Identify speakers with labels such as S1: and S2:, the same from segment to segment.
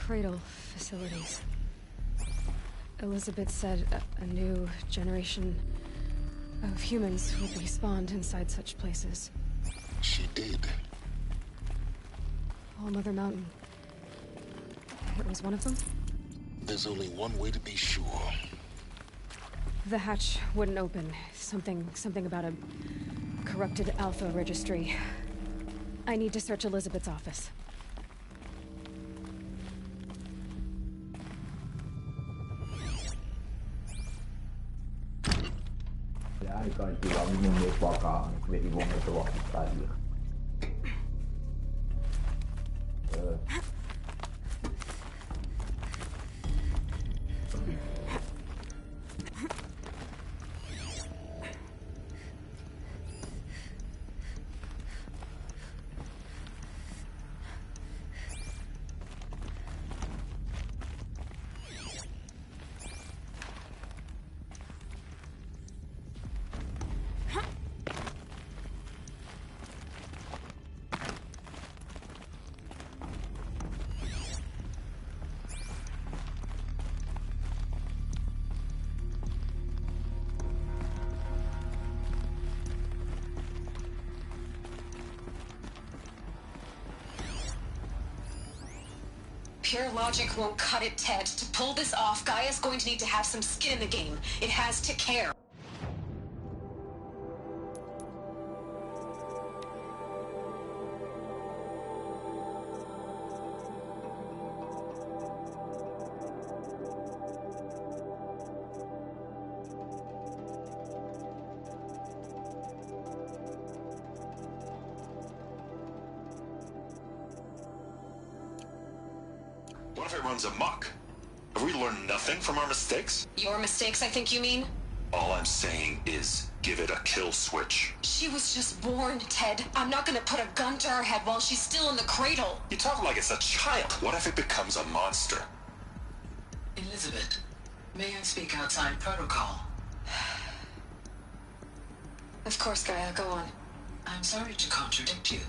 S1: cradle facilities. Elizabeth said a new generation of humans would be spawned inside such places.
S2: She did.
S1: All Mother Mountain. It was one of them?
S2: There's only one way to be sure.
S1: The hatch wouldn't open. Something about a corrupted Alpha registry. I need to search Elizabeth's office.
S3: Ja, ik kan je wel niet meer pakken. Ik weet niet waarom ik te wachten sta hier.
S4: Pure logic won't cut it, Ted. To pull this off, Gaia's going to need to have some skin in the game. It has to care.
S5: What if it runs amok? Have we learned nothing from our mistakes?
S4: Your mistakes, I think you mean?
S5: All I'm saying is, give it a kill switch.
S4: She was just born, Ted. I'm not gonna put a gun to her head while she's still in the cradle.
S5: You talk like it's a child. What if it becomes a monster?
S6: Elizabeth, may I speak outside protocol?
S4: Of course, Gaia, go on.
S6: I'm sorry to contradict you,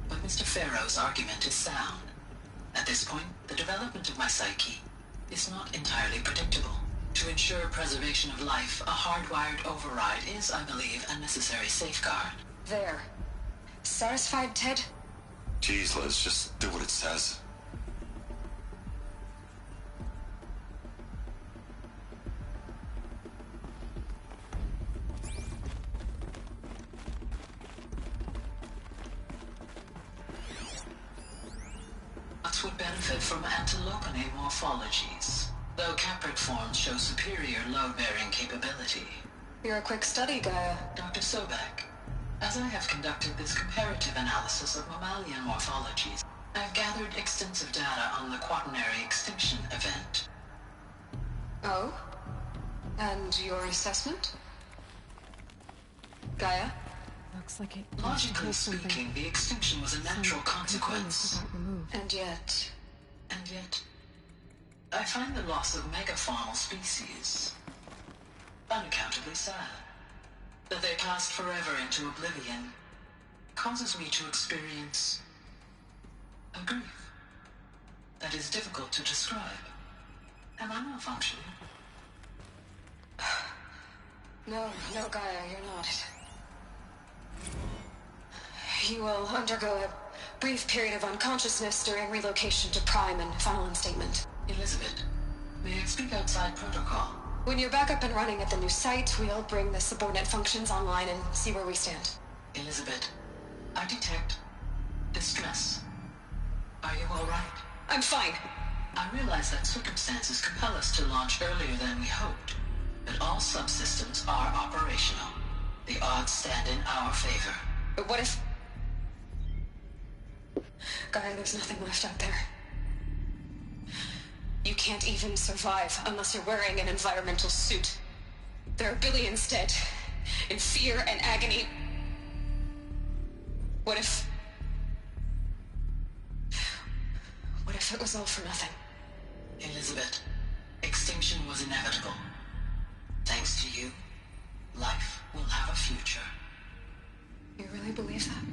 S6: but Mr. Farrow's argument is sound. At this point, the development of my psyche is not entirely predictable. To ensure preservation of life, a hardwired override is, I believe, a necessary safeguard.
S4: There. Satisfied, Ted?
S5: Jeez, Liz, just do what it says.
S6: Would benefit from antilopine morphologies, though caprid forms show superior load-bearing capability.
S4: You're a quick study, Gaia.
S6: Dr. Sobek, as I have conducted this comparative analysis of mammalian morphologies, I've gathered extensive data on the quaternary extinction event.
S4: Oh? And your assessment? Gaia?
S1: Looks like it.
S6: Logically speaking, the extinction was a natural consequence.
S4: And yet,
S6: I find the loss of megafaunal species unaccountably sad. That they passed forever into oblivion causes me to experience a grief that is difficult to describe. Am I malfunctioning?
S4: No, Gaia, you're not. You will undergo a brief period of unconsciousness during relocation to Prime and final instatement.
S6: Elizabeth, may I speak outside protocol?
S4: When you're back up and running at the new site, we'll bring the subordinate functions online and see where we stand.
S6: Elizabeth, I detect distress. Are you all right?
S4: I'm fine.
S6: I realize that circumstances compel us to launch earlier than we hoped, but all subsystems are operational. The odds stand in our favor.
S4: But what if... Gaia, there's nothing left out there. You can't even survive unless you're wearing an environmental suit. There are billions dead, in fear and agony. What if it was all for nothing?
S6: Elizabeth, extinction was inevitable. Thanks to you, life will have a future.
S4: You really believe that?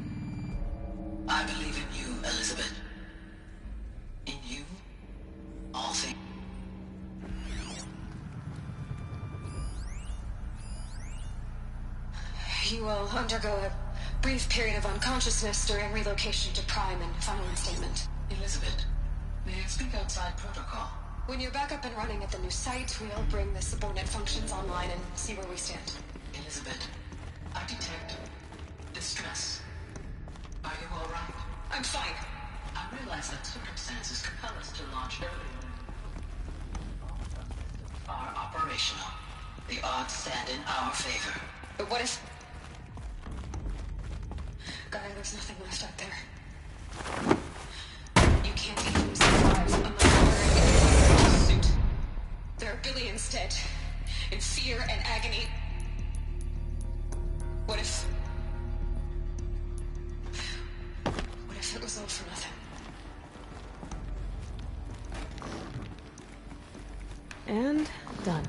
S6: I believe in you, Elizabeth. In you, All things.
S4: You will undergo a brief period of unconsciousness during relocation to Prime and final instatement.
S6: Elizabeth, may I speak outside protocol?
S4: When you're back up and running at the new site, we'll bring the subordinate functions online and see where we stand.
S6: Elizabeth, I detect distress. Are you all right?
S4: I'm fine.
S6: I realize that circumstances compel us to launch earlier. Are operational. The odds stand in our favor.
S4: But what if... Gaia, there's nothing left out there. You can't even survive unless you're wearing a suit. There are billions dead, in fear and agony. What if it was all for nothing?
S1: And done.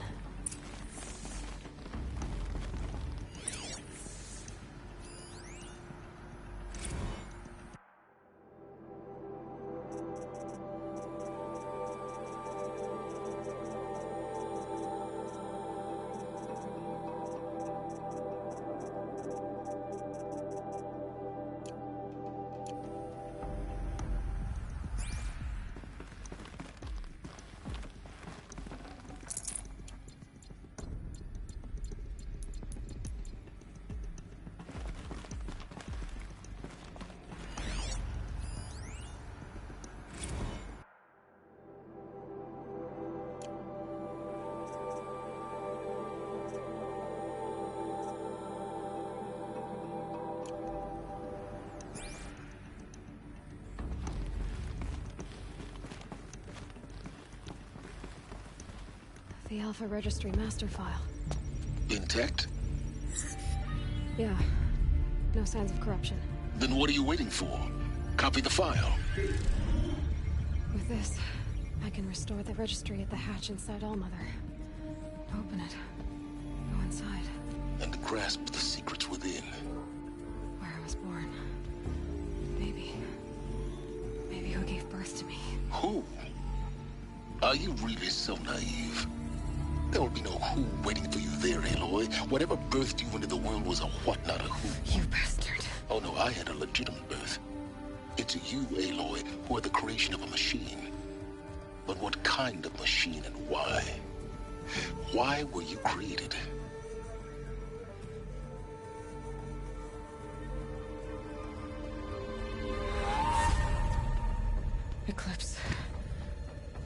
S1: The Alpha Registry master file.
S2: Intact?
S1: Yeah. No signs of corruption.
S2: Then what are you waiting for? Copy the file.
S1: With this, I can restore the registry at the hatch inside Allmother. Open it. Go inside.
S2: And grasp the secrets within.
S1: Where I was born. Maybe who gave birth to me.
S2: Who? Are you really so naive? There will be no who waiting for you there, Aloy. Whatever birthed you into the world was a what, not a who.
S1: You bastard.
S2: Oh no, I had a legitimate birth. It's you, Aloy, who are the creation of a machine. But what kind of machine and why? Why were you created?
S1: Eclipse.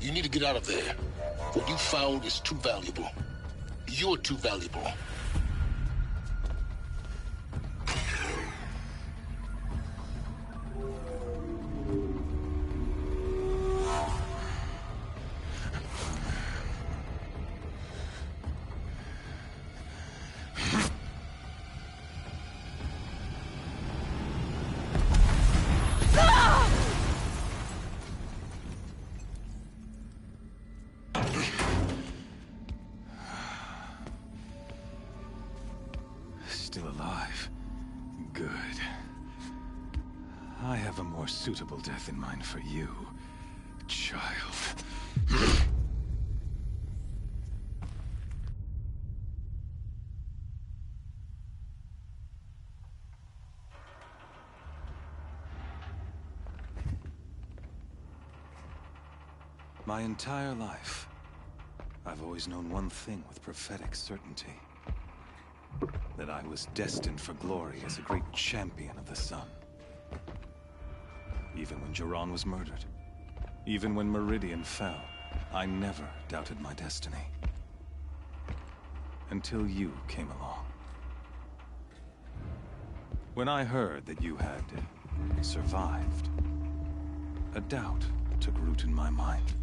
S2: You need to get out of there. What you found is too valuable. You're too valuable.
S7: Still alive. Good. I have a more suitable death in mind for you, child. My entire life, I've always known one thing with prophetic certainty. That I was destined for glory as a great champion of the sun. Even when Jiran was murdered, even when Meridian fell, I never doubted my destiny. Until you came along. When I heard that you had survived, a doubt took root in my mind.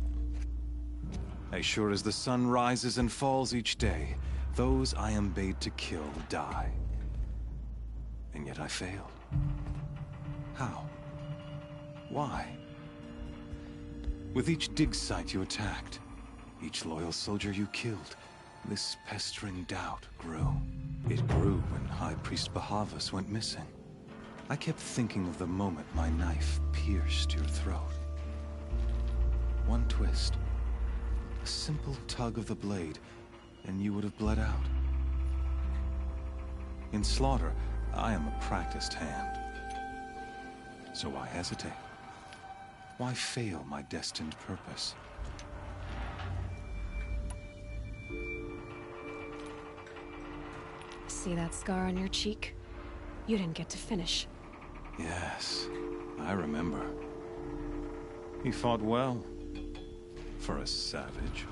S7: As sure as the sun rises and falls each day, those I am bade to kill die. And yet I failed. How? Why? With each dig site you attacked, each loyal soldier you killed, this pestering doubt grew. It grew when High Priest Bahavas went missing. I kept thinking of the moment my knife pierced your throat. One twist, simple tug of the blade, and you would have bled out. In slaughter, I am a practiced hand. So why hesitate? Why fail my destined purpose?
S1: See that scar on your cheek? You didn't get to finish.
S7: Yes, I remember. He fought well. For a savage.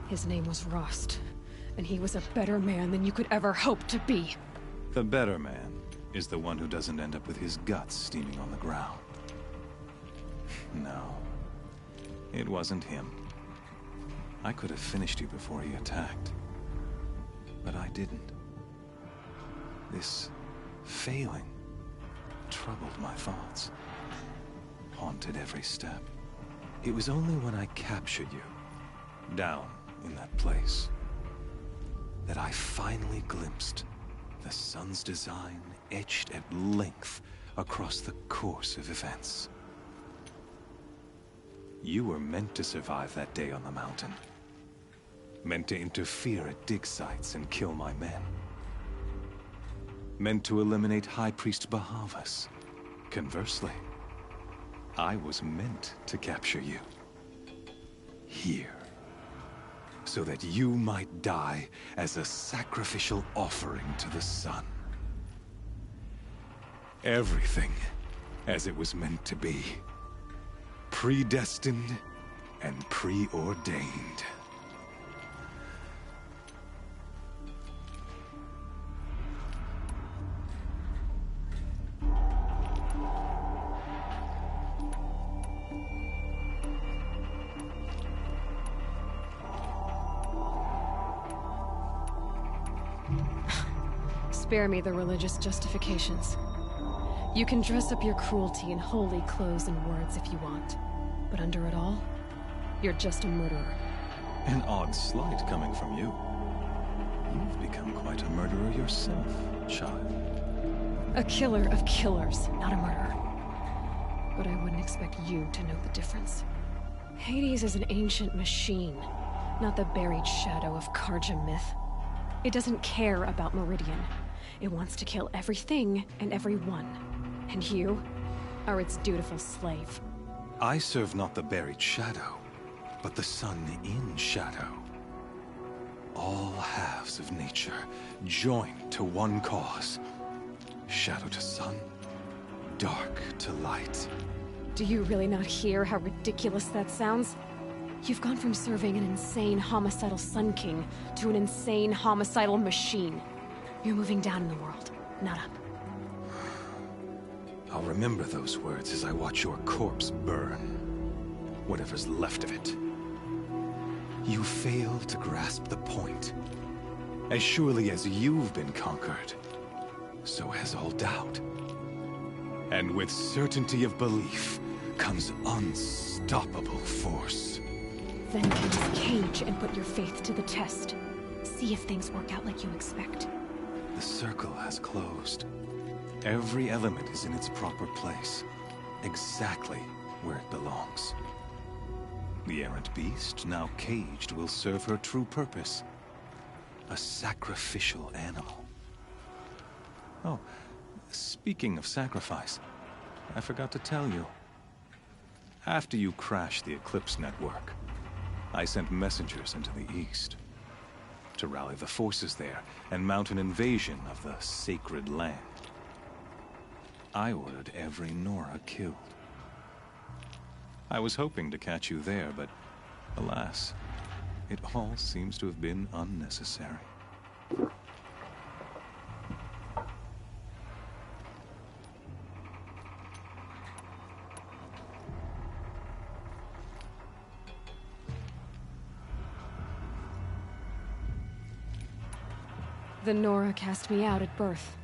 S1: His name was Rost, and he was a better man than you could ever hope to be.
S7: The better man is the one who doesn't end up with his guts steaming on the ground. No, it wasn't him. I could have finished you before he attacked. But I didn't. This failing troubled my thoughts, haunted every step. It was only when I captured you, down in that place, that I finally glimpsed the sun's design etched at length across the course of events. You were meant to survive that day on the mountain. Meant to interfere at dig sites and kill my men. Meant to eliminate High Priest Bahavas. Conversely, I was meant to capture you. Here. So that you might die as a sacrificial offering to the sun. Everything as it was meant to be. Predestined and preordained.
S1: Spare me the religious justifications. You can dress up your cruelty in holy clothes and words if you want. But under it all, you're just a murderer.
S7: An odd slight coming from you. You've become quite a murderer yourself, child.
S1: A killer of killers, not a murderer. But I wouldn't expect you to know the difference. Hades is an ancient machine, not the buried shadow of Karja myth. It doesn't care about Meridian. It wants to kill everything and everyone. And you are its dutiful slave.
S7: I serve not the buried shadow, but the sun in shadow. All halves of nature joined to one cause. Shadow to sun, dark to light.
S1: Do you really not hear how ridiculous that sounds? You've gone from serving an insane homicidal Sun King to an insane homicidal machine. You're moving down in the world, not up.
S7: I'll remember those words as I watch your corpse burn. Whatever's left of it. You fail to grasp the point. As surely as you've been conquered, so has all doubt. And with certainty of belief comes unstoppable force.
S1: Then get his cage and put your faith to the test. See if things work out like you expect.
S7: The circle has closed. Every element is in its proper place, exactly where it belongs. The errant beast, now caged, will serve her true purpose. A sacrificial animal. Oh, speaking of sacrifice, I forgot to tell you. After you crashed the Eclipse network, I sent messengers into the east to rally the forces there and mount an invasion of the sacred land. I ordered every Nora killed. I was hoping to catch you there, but alas, it all seems to have been unnecessary.
S1: The Nora cast me out at birth.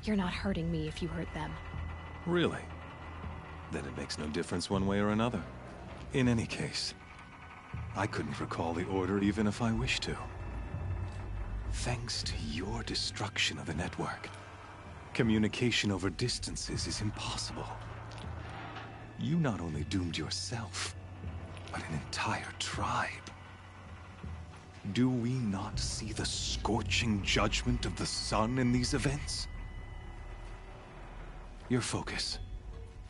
S1: You're not hurting me if you hurt them.
S7: Really? Then it makes no difference one way or another. In any case, I couldn't recall the order even if I wished to. Thanks to your destruction of the network, communication over distances is impossible. You not only doomed yourself, but an entire tribe. Do we not see the scorching judgment of the sun in these events? Your focus.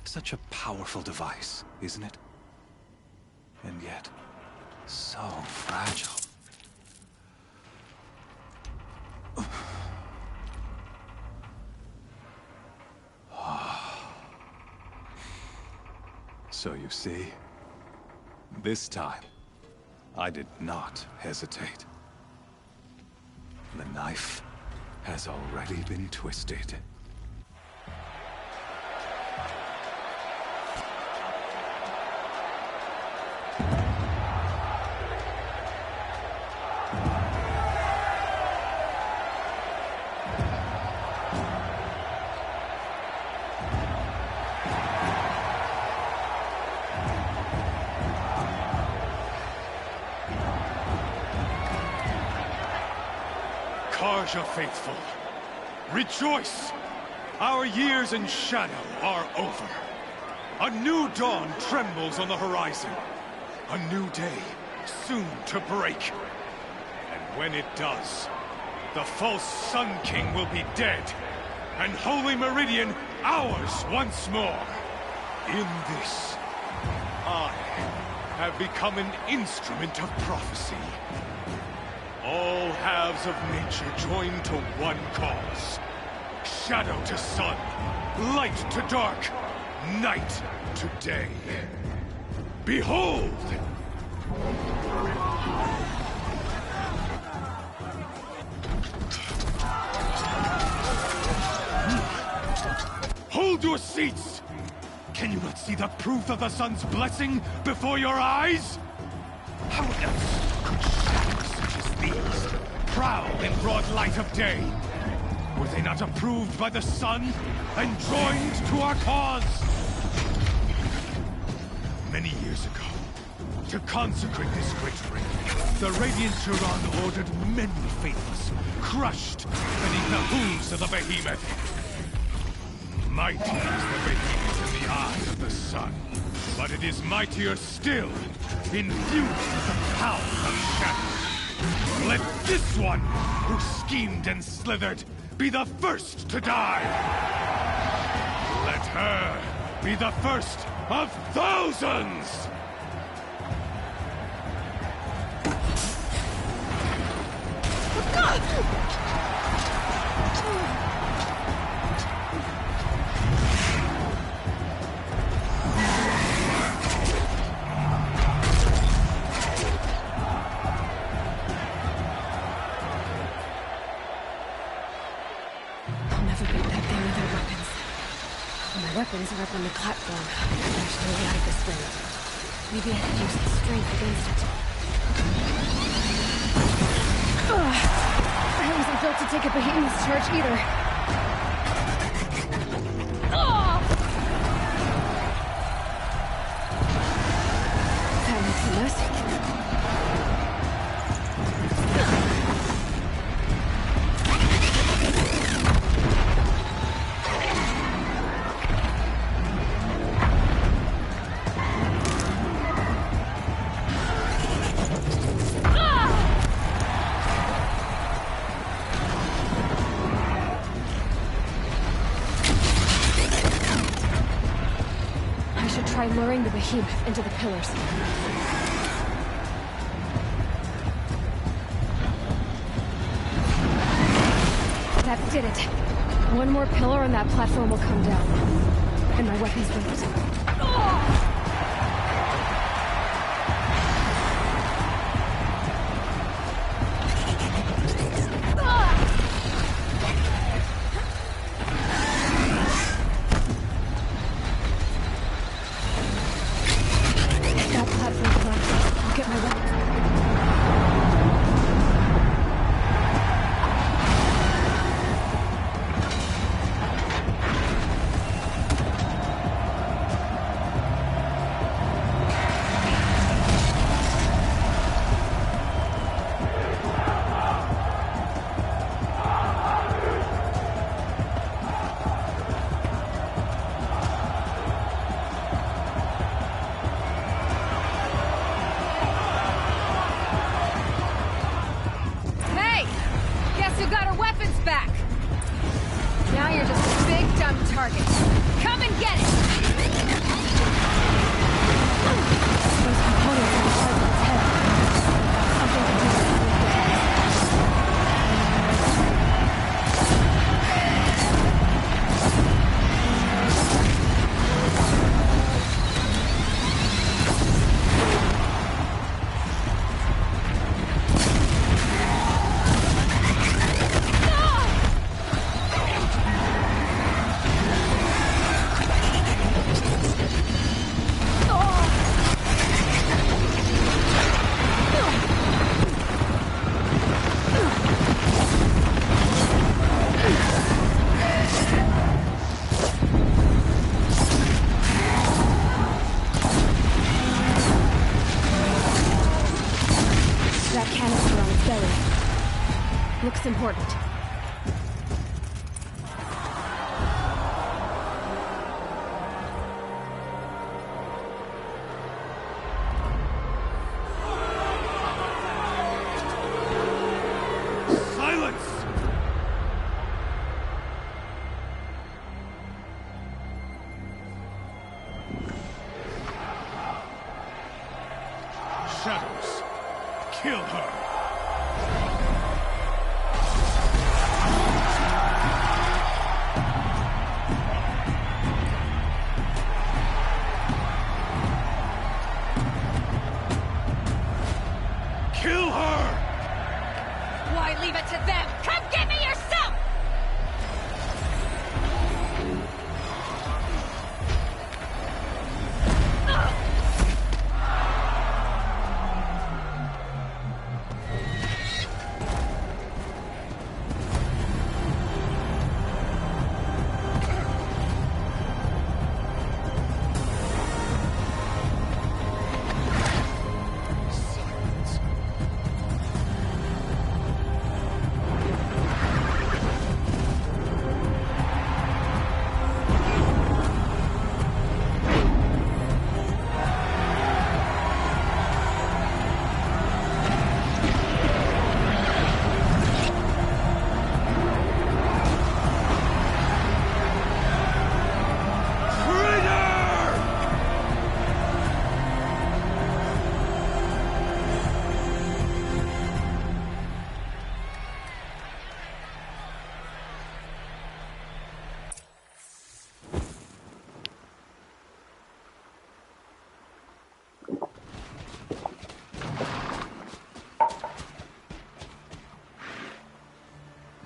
S7: Such a powerful device, isn't it? And yet, so fragile. So you see, this time, I did not hesitate. The knife has already been twisted.
S8: Karja faithful, rejoice! Our years in shadow are over. A new dawn trembles on the horizon. A new day soon to break. And when it does, the false Sun King will be dead, and Holy Meridian ours once more. In this, I have become an instrument of prophecy. All halves of nature join to one cause. Shadow to sun, light to dark, night to day. Behold! Hold your seats! Can you not see the proof of the sun's blessing before your eyes? How else could shadows such as these prowl in broad light of day? Were they not approved by the sun and joined to our cause? Many years ago, to consecrate this great ring, the Radiant Turan ordered many faithless, crushed beneath the hooves of the behemoth. Mighty is the behemoth in the eye of the sun, but it is mightier still, infused with the power of shadow. Let this one, who schemed and slithered, be the first to die! Let her be the first of thousands!
S1: Weapons are up on the platform. There's no way out of this thing. Maybe I could use the strength against it. Ugh. I wasn't built to take a behemoth's charge either. That makes a mess. Try luring the behemoth into the pillars. That did it. One more pillar and that platform will come down. And my weapon's built. target. Come and get it! Those components are inside of its head. Something to do with the looks important.
S8: Silence! Shadows, kill her! Kill her!
S1: Why leave it to them? Come get me yourself!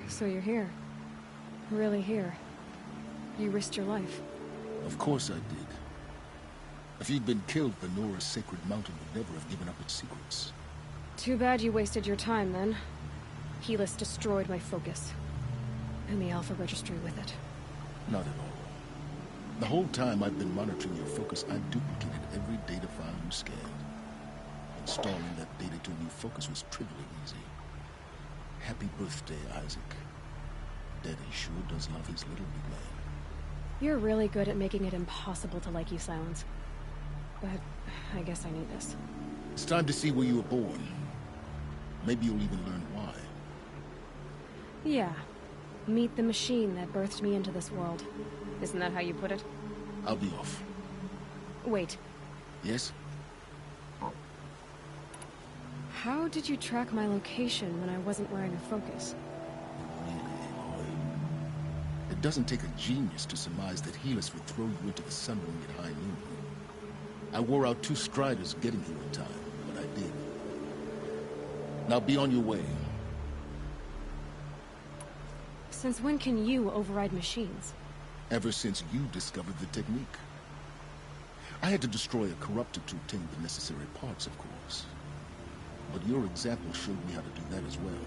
S1: So you're here. Really here. You risked your life.
S2: Of course I did. If you'd been killed, Benora's sacred mountain would never have given up its secrets.
S1: Too bad you wasted your time, then. Helis destroyed my focus. And the Alpha Registry with it.
S2: Not at all. The whole time I've been monitoring your focus, I've duplicated every data file you scanned. Installing that data to a new focus was trivially easy. Happy birthday, Isaac. Daddy sure does love his little big man.
S1: You're really good at making it impossible to like you, Silence. But I guess I need this.
S2: It's time to see where you were born. Maybe you'll even learn why.
S1: Yeah. Meet the machine that birthed me into this world. Isn't that how you put it?
S2: I'll be off.
S1: Wait.
S2: Yes?
S1: How did you track my location when I wasn't wearing a focus?
S2: Really, Aloy? It doesn't take a genius to surmise that Helis would throw you into the sun ring at high noon. I wore out 2 striders getting here in time, but I did. Now be on your way.
S1: Since when can you override machines?
S2: Ever since you discovered the technique. I had to destroy a corruptor to obtain the necessary parts, of course. But your example showed me how to do that as well.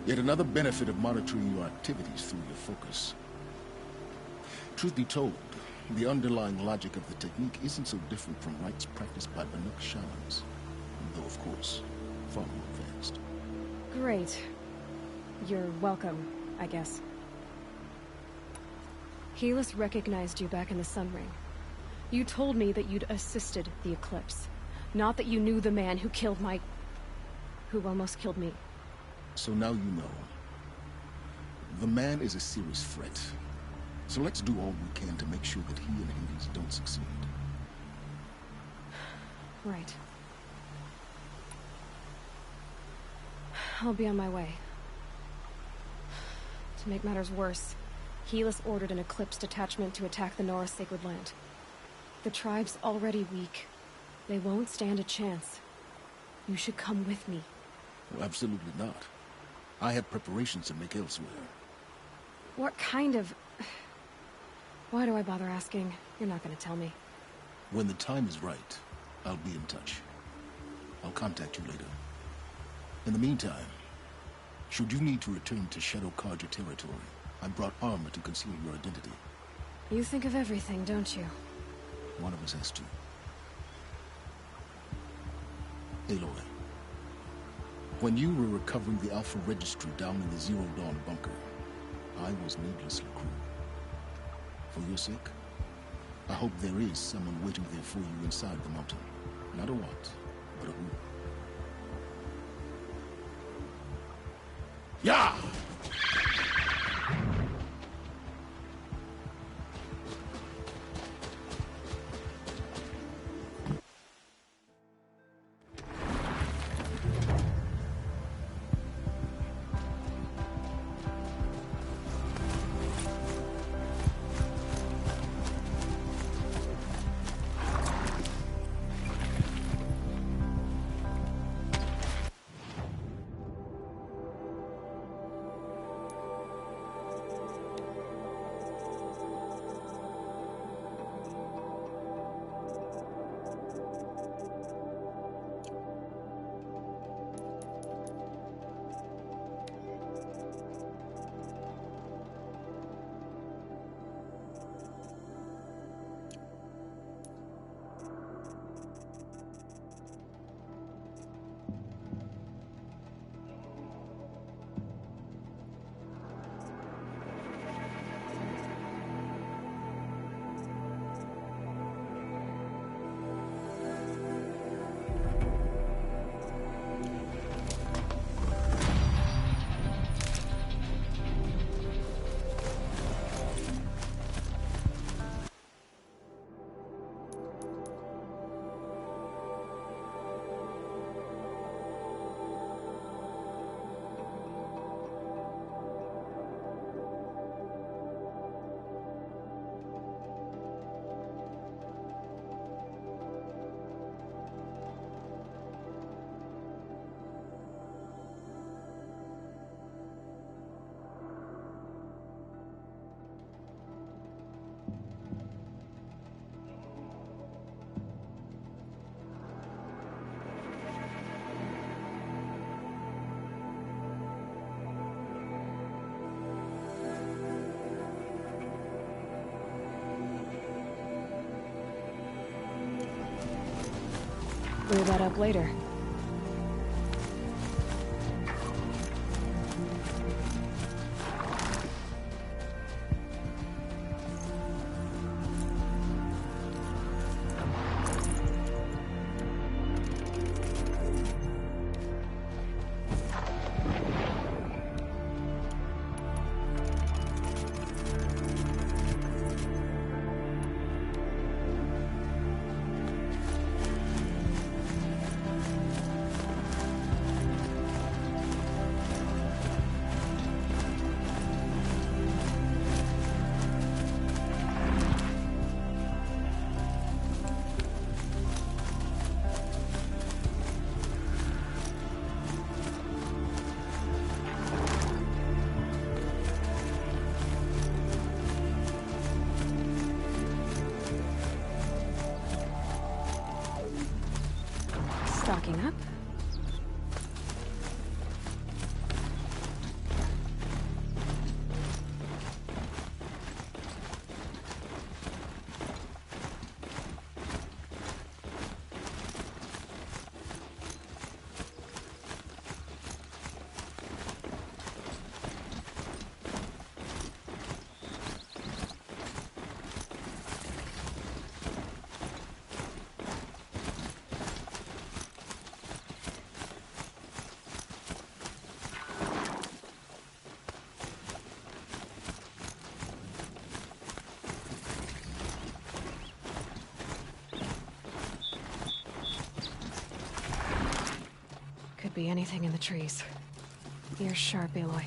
S2: Yet another benefit of monitoring your activities through your focus. Truth be told, the underlying logic of the technique isn't so different from rites practiced by Banuk shamans, though of course, far more advanced.
S1: Great. You're welcome, I guess. Helis recognized you back in the Sun Ring. You told me that you'd assisted the Eclipse. Not that you knew the man who killed who almost killed me.
S2: So now you know. The man is a serious threat. So let's do all we can to make sure that he and Hades don't succeed.
S1: Right. I'll be on my way. To make matters worse, Helis ordered an Eclipse detachment to attack the Nora Sacred Land. The tribe's already weak. They won't stand a chance. You should come with me.
S2: Well, absolutely not. I have preparations to make elsewhere.
S1: What kind of... Why do I bother asking? You're not gonna tell me.
S2: When the time is right, I'll be in touch. I'll contact you later. In the meantime, should you need to return to Shadow Karja territory, I brought armor to conceal your identity.
S1: You think of everything, don't you?
S2: One of us has to. Aloy, when you were recovering the Alpha Registry down in the Zero Dawn bunker, I was needlessly cruel. For your sake, I hope there is someone waiting there for you inside the mountain. Not a what, but a who. Yeah!
S1: Clear that up later. Could be anything in the trees. Ears sharp, Aloy.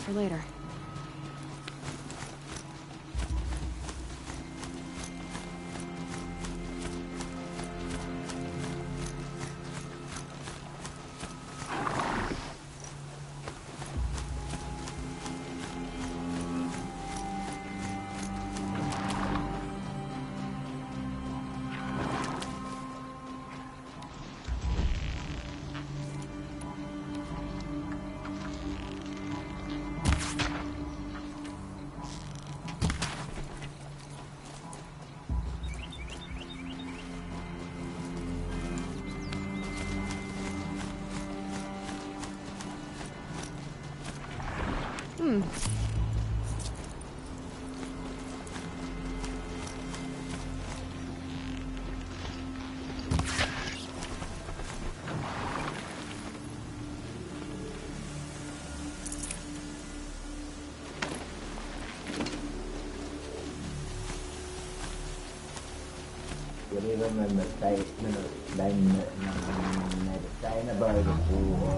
S1: For later.
S3: Jullie willen met de trein naar buiten voor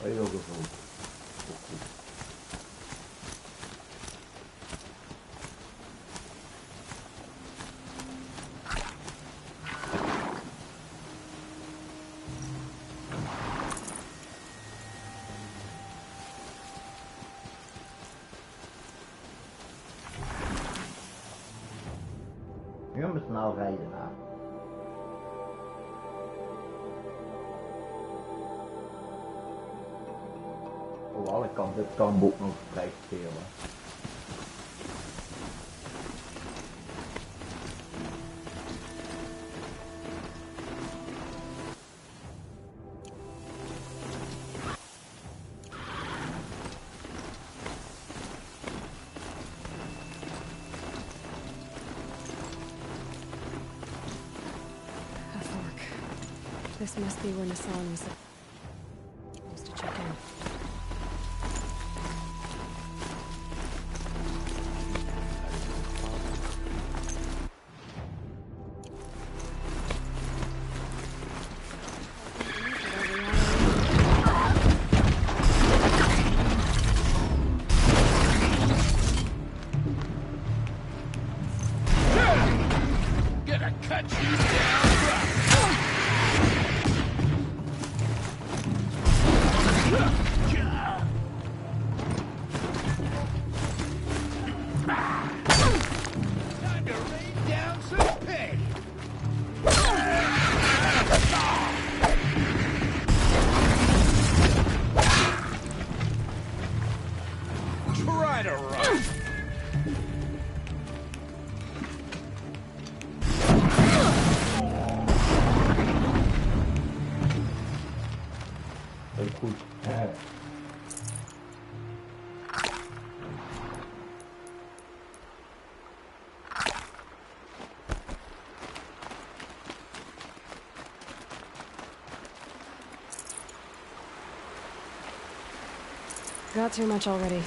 S3: heel gevoel. Nu gaan we snel rijden naar. Hoewel ik kan dit kamboek nog vrij spelen.
S1: This must be where Nassan was supposed to check in.
S8: Gonna cut you down! Time to rain down some pay! Try to run!
S3: Heel goed.
S1: Got too much already.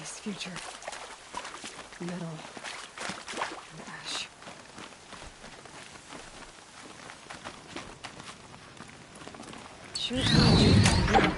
S1: this future. Metal and ash. Sure is not cheap down here.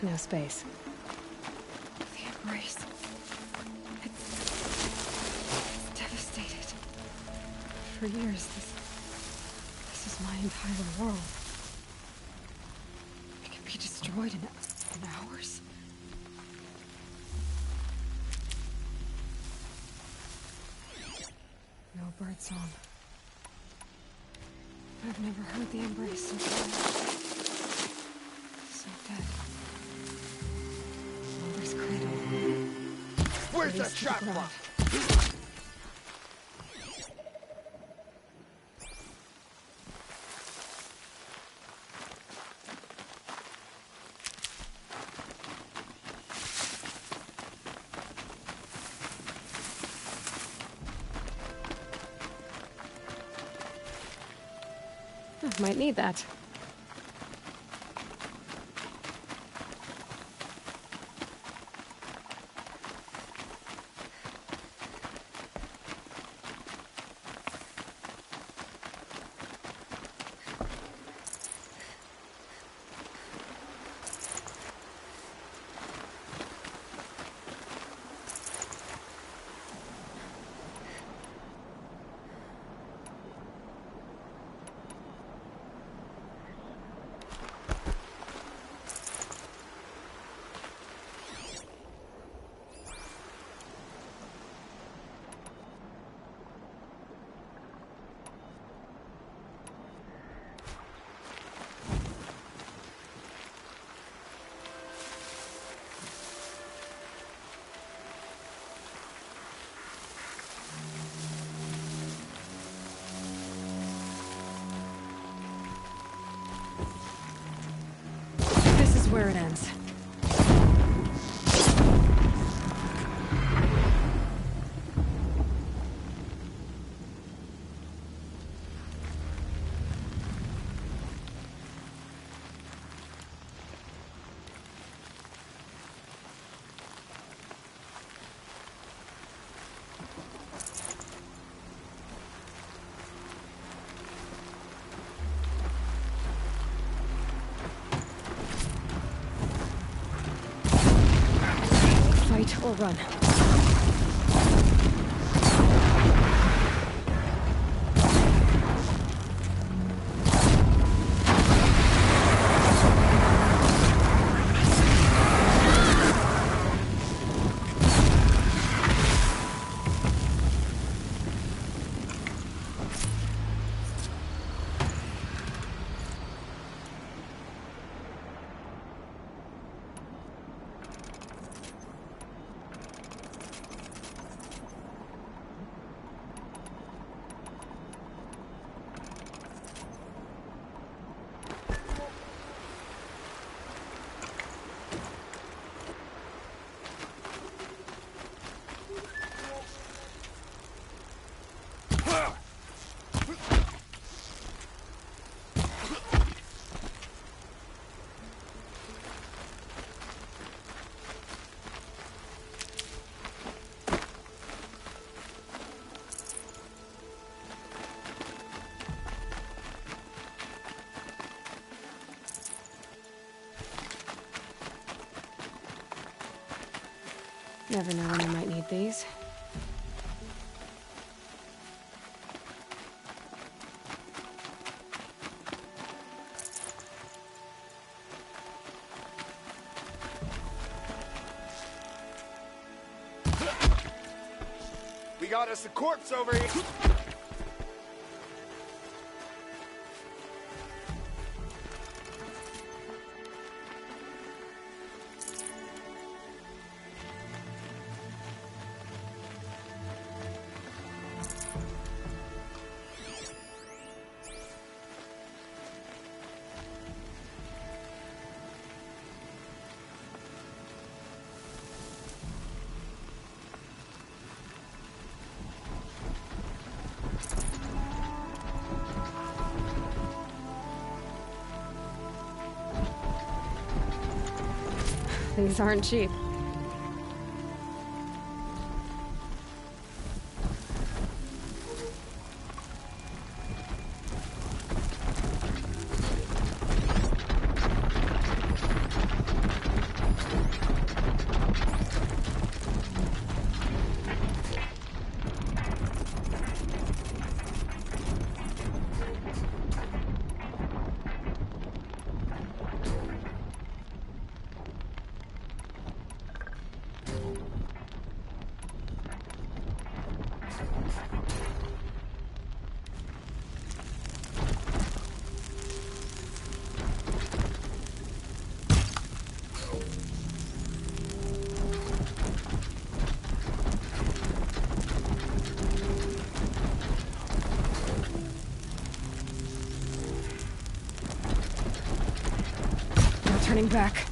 S1: no space. The embrace. It's devastated. For years, this is my entire world. It can be destroyed in hours. No birdsong. I've never heard the embrace so quiet. So dead. Mother's cradle.
S9: Where's that shot from?
S1: Might need that. Where it ends. Or run. Never know when I might need these.
S9: We got us a corpse over here.
S1: These aren't cheap. Turning back.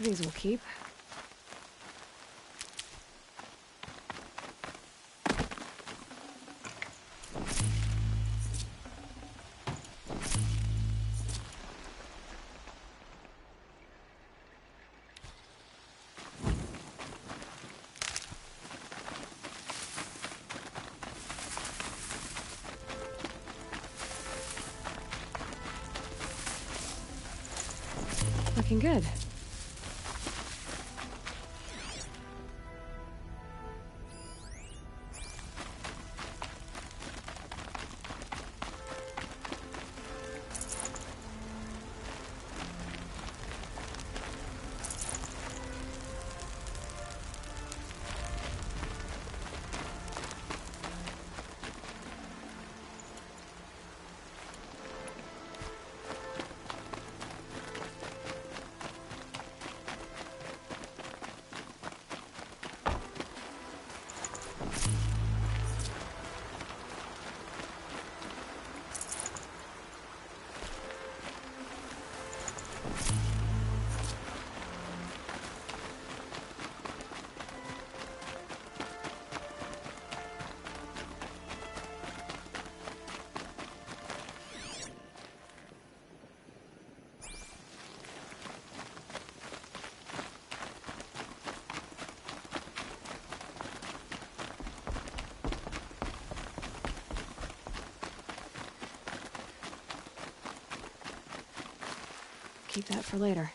S1: These will keep. Looking good. Keep that for later.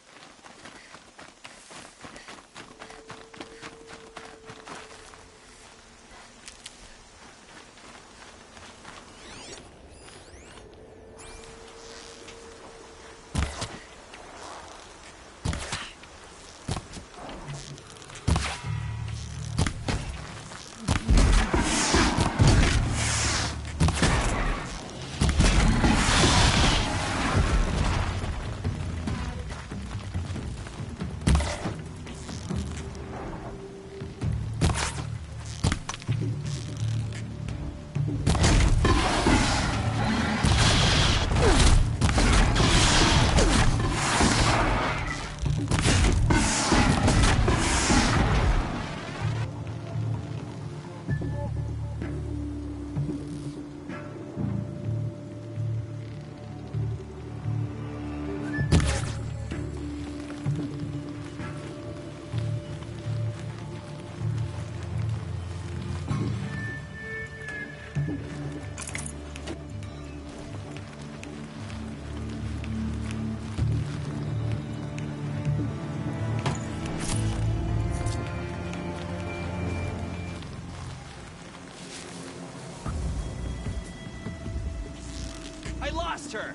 S10: I lost her!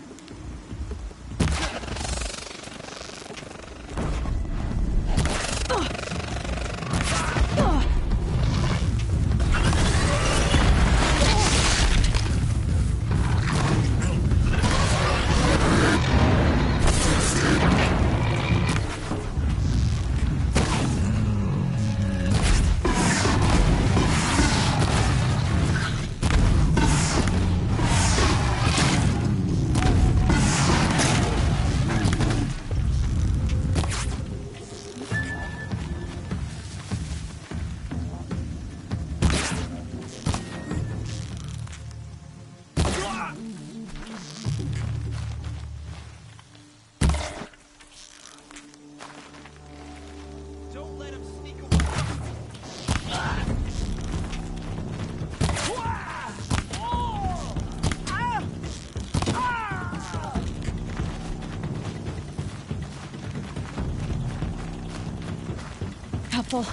S1: careful.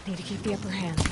S1: Need to keep the upper hand.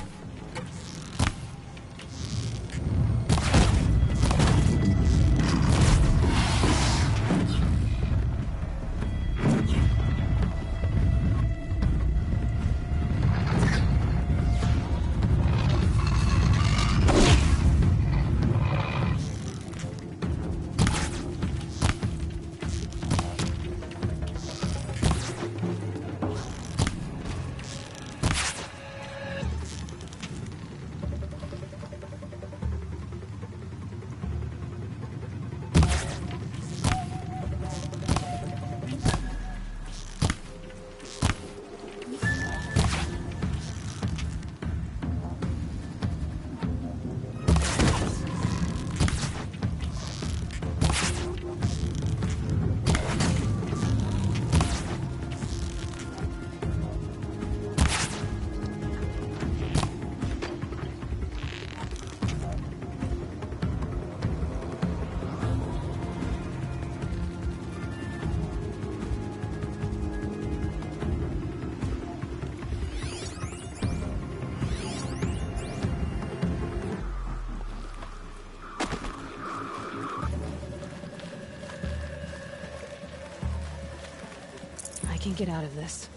S1: I can get out of this.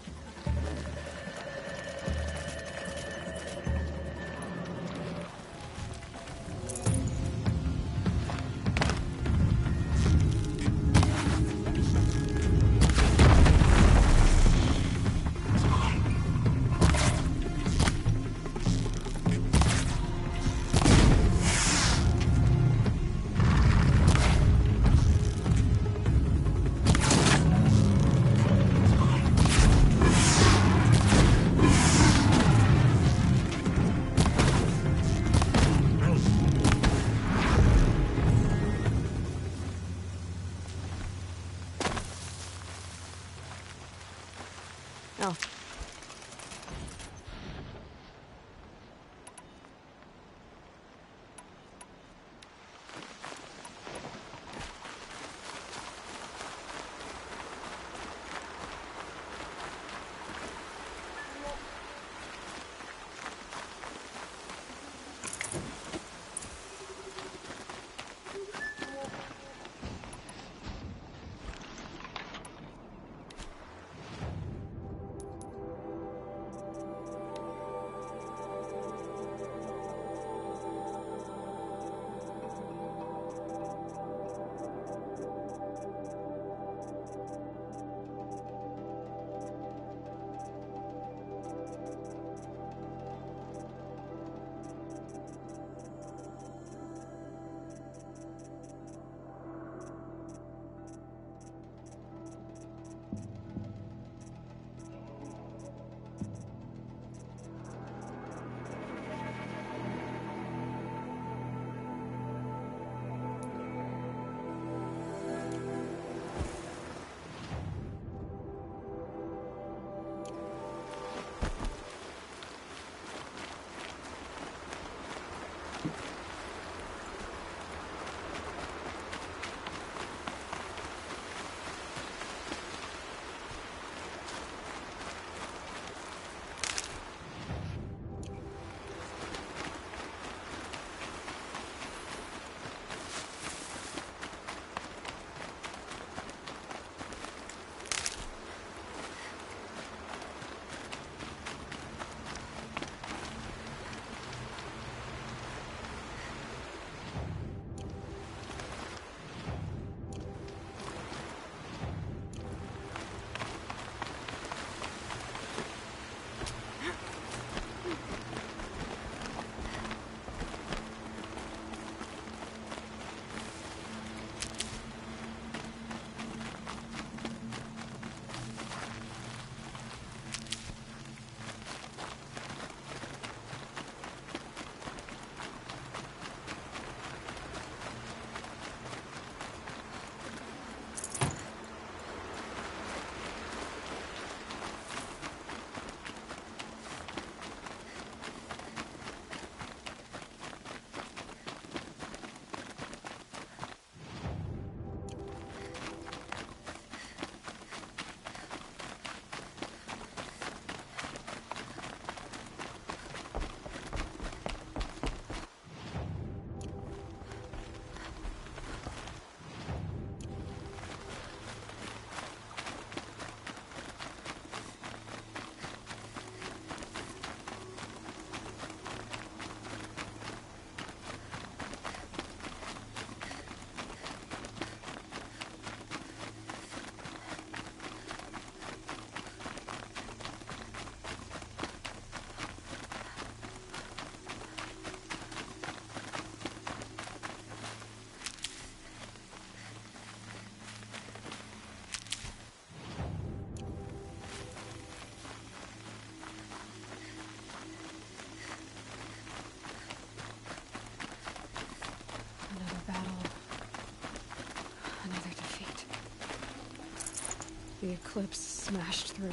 S1: The eclipse smashed through.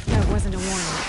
S1: That wasn't a warning.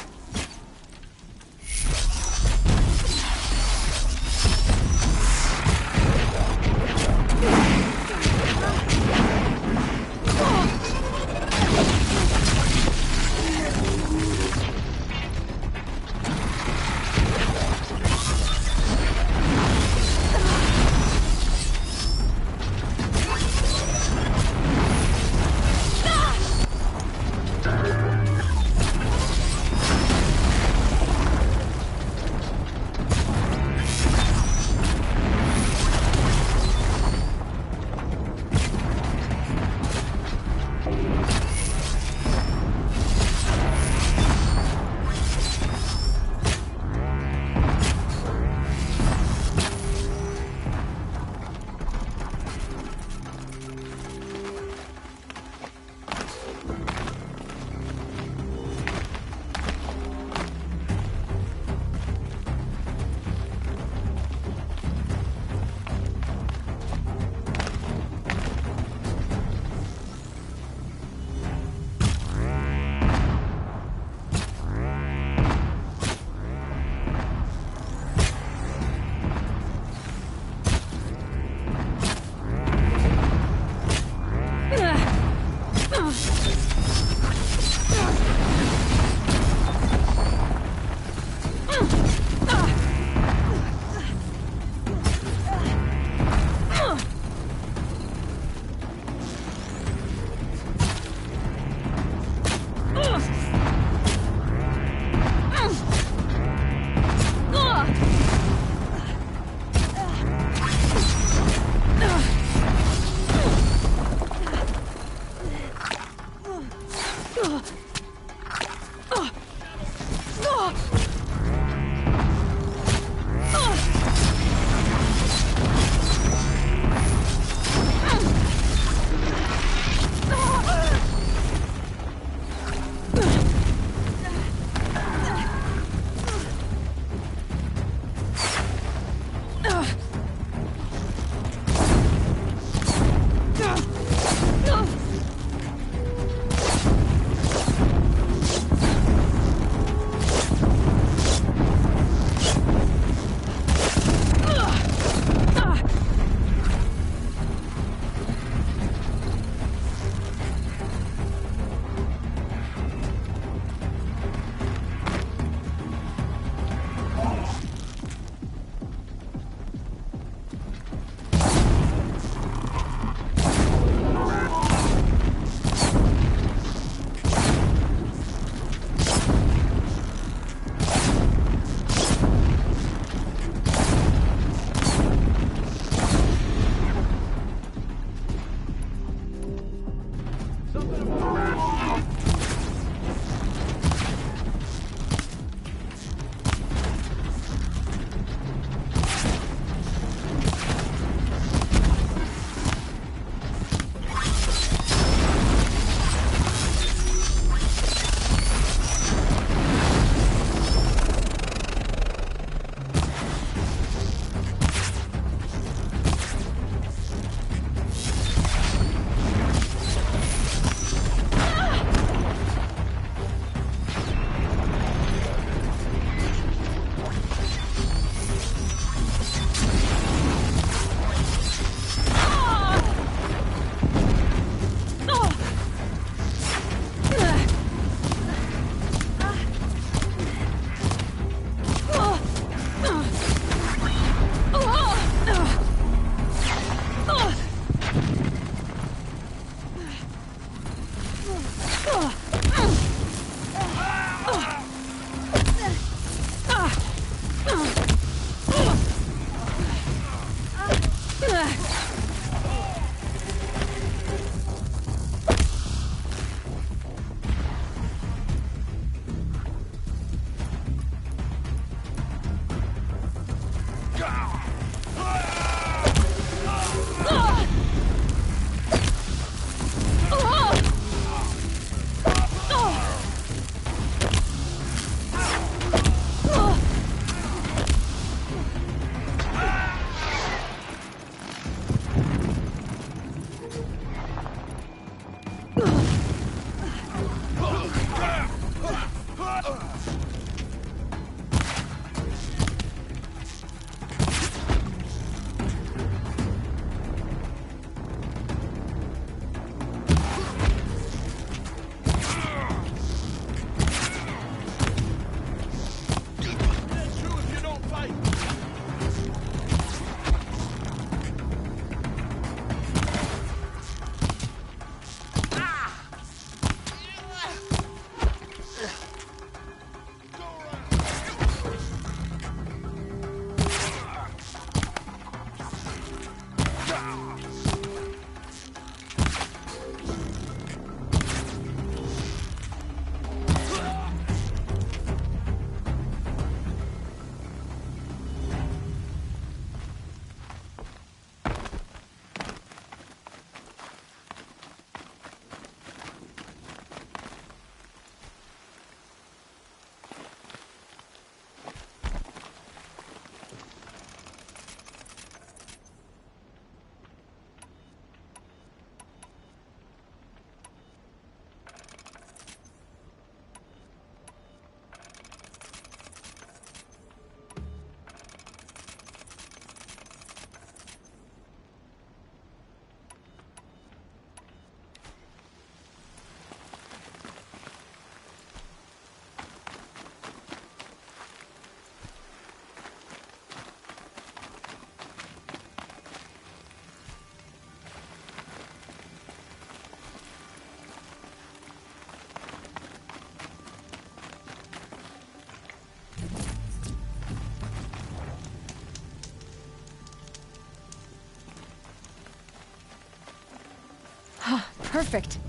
S1: perfect.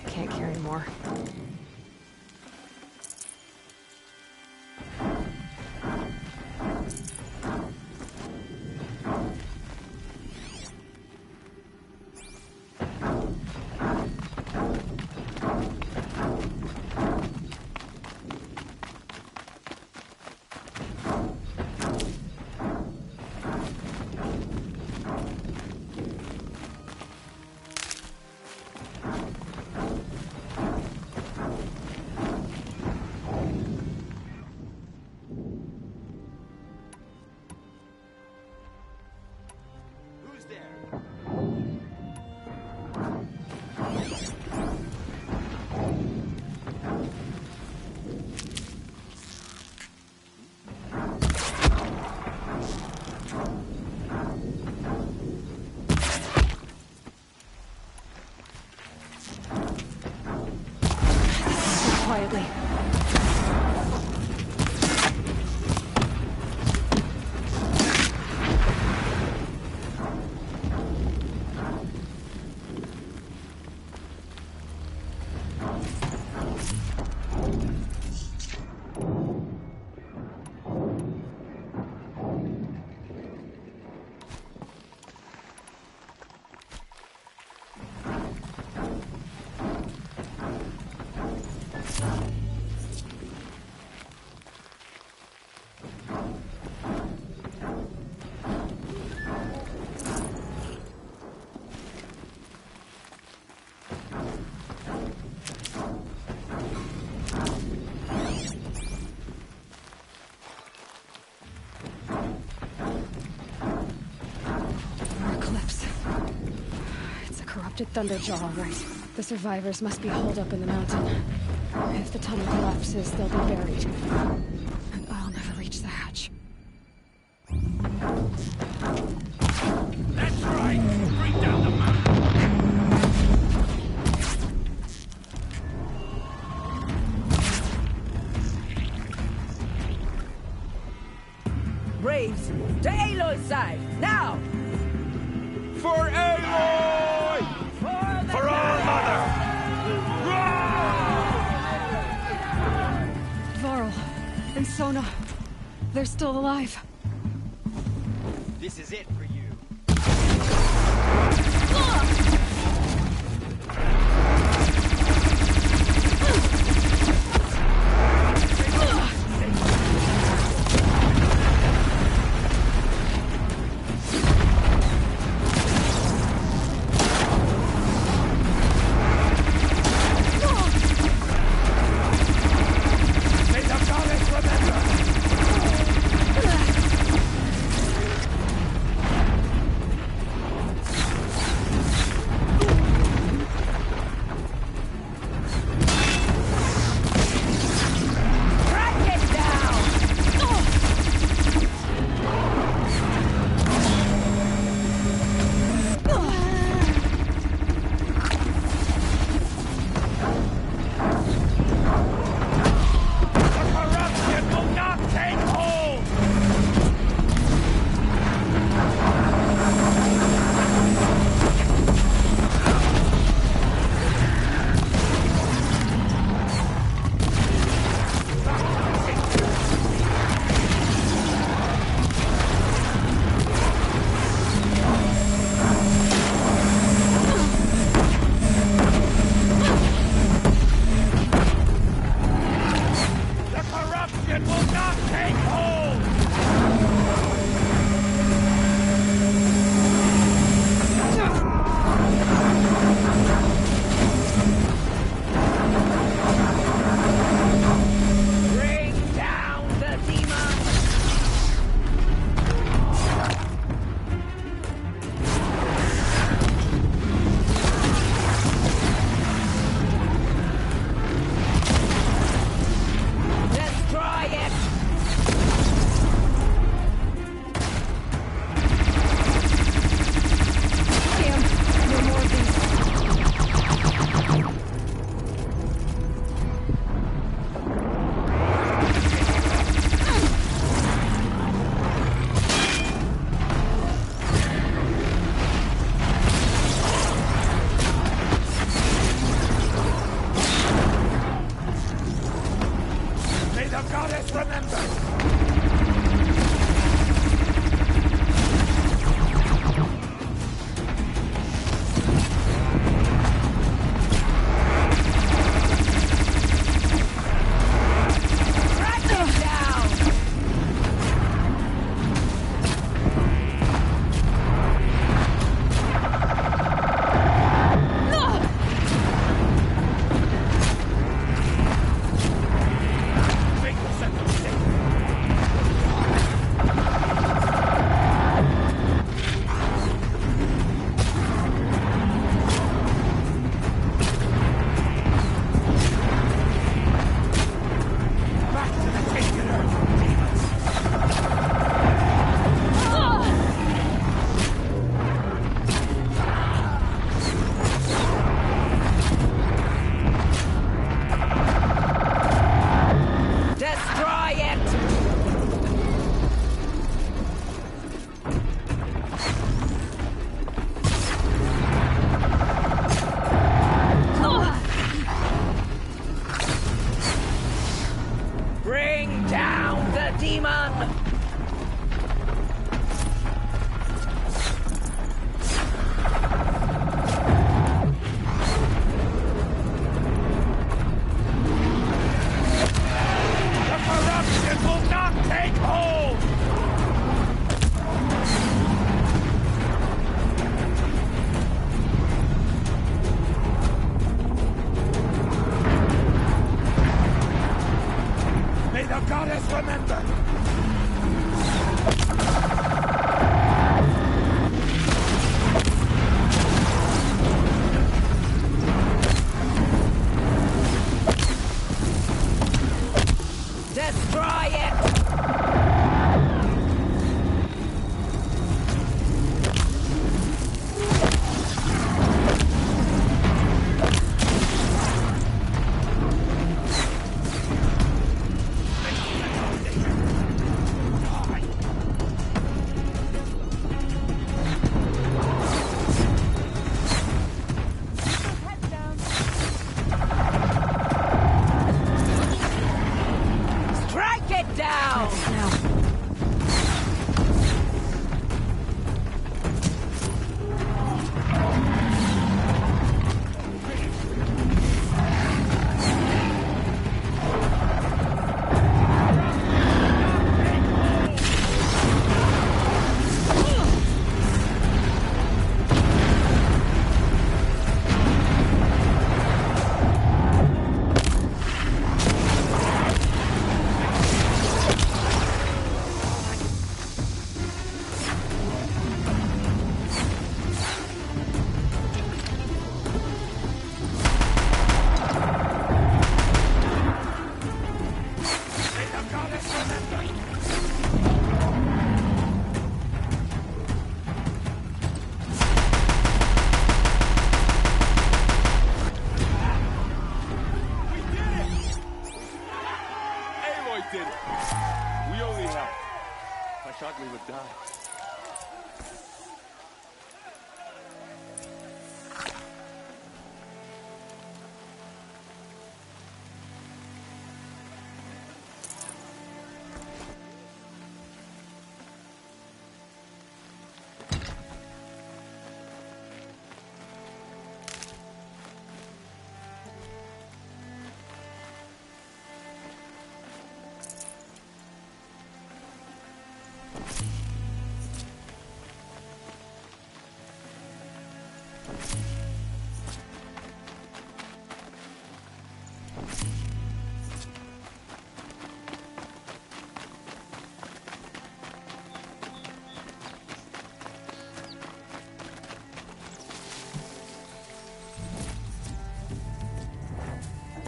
S1: Can't carry more. Quietly. Thunderjaw, all right. The survivors must be holed up in the mountain. If the tunnel collapses, they'll be buried. And I'll never reach the hatch.
S8: That's right! Bring down the mountain!
S10: Braves, to Aloy's side, now!
S8: For Aloy! For our mother!
S1: Varl and Sona, they're still alive.
S11: This is it for you.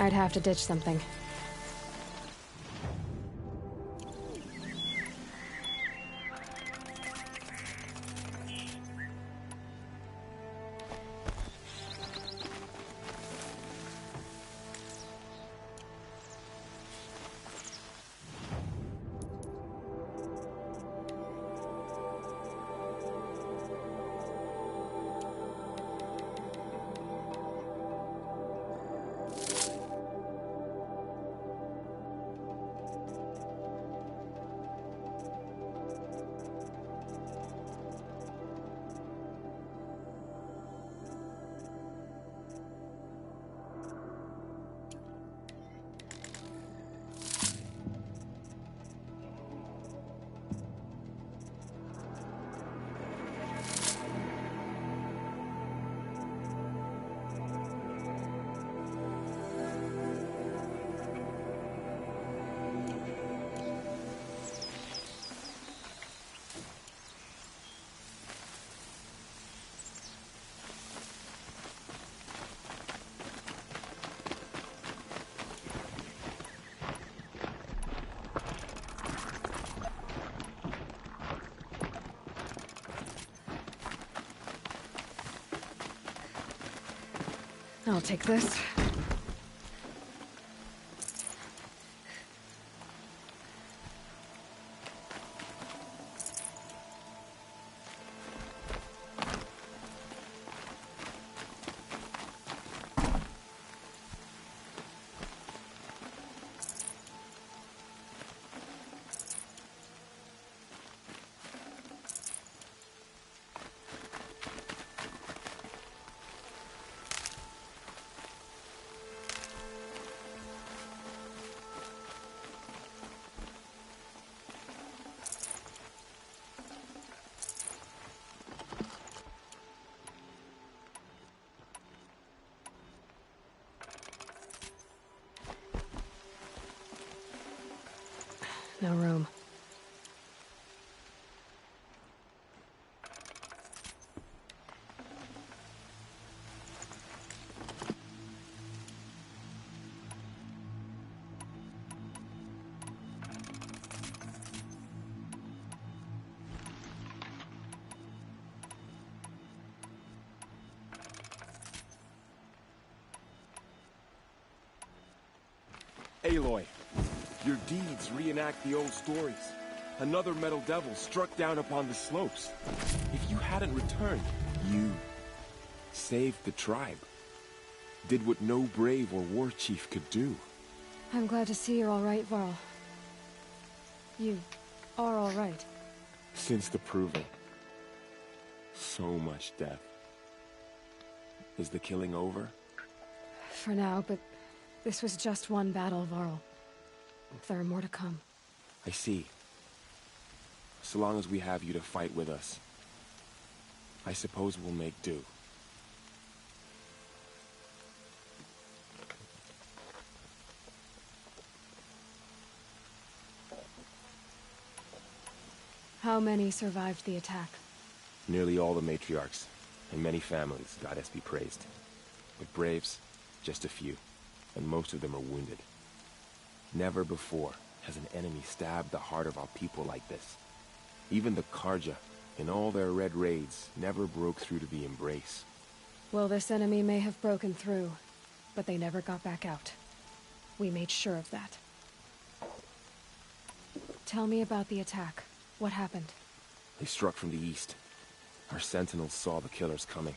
S1: I'd have to ditch something. I'll take this. No room.
S11: Aloy, your deeds reenact the old stories. Another metal devil struck down upon the slopes. If you hadn't returned, you saved the tribe. Did what no brave or war chief could do.
S1: I'm glad to see you're all right, Varl. You are all right.
S11: Since the proving. So much death. Is the killing over?
S1: For now, but this was just one battle, Varl. There are more to come.
S11: I see. So long as we have you to fight with us, I suppose we'll make do.
S1: How many survived the attack?
S11: Nearly all the matriarchs, and many families, goddess be praised. But braves, just a few, and most of them are wounded. Never before has an enemy stabbed the heart of our people like this. Even the Karja, in all their red raids, never broke through to the embrace.
S1: Well, this enemy may have broken through, but they never got back out. We made sure of that. Tell me about the attack. What happened?
S11: They struck from the east. Our sentinels saw the killers coming.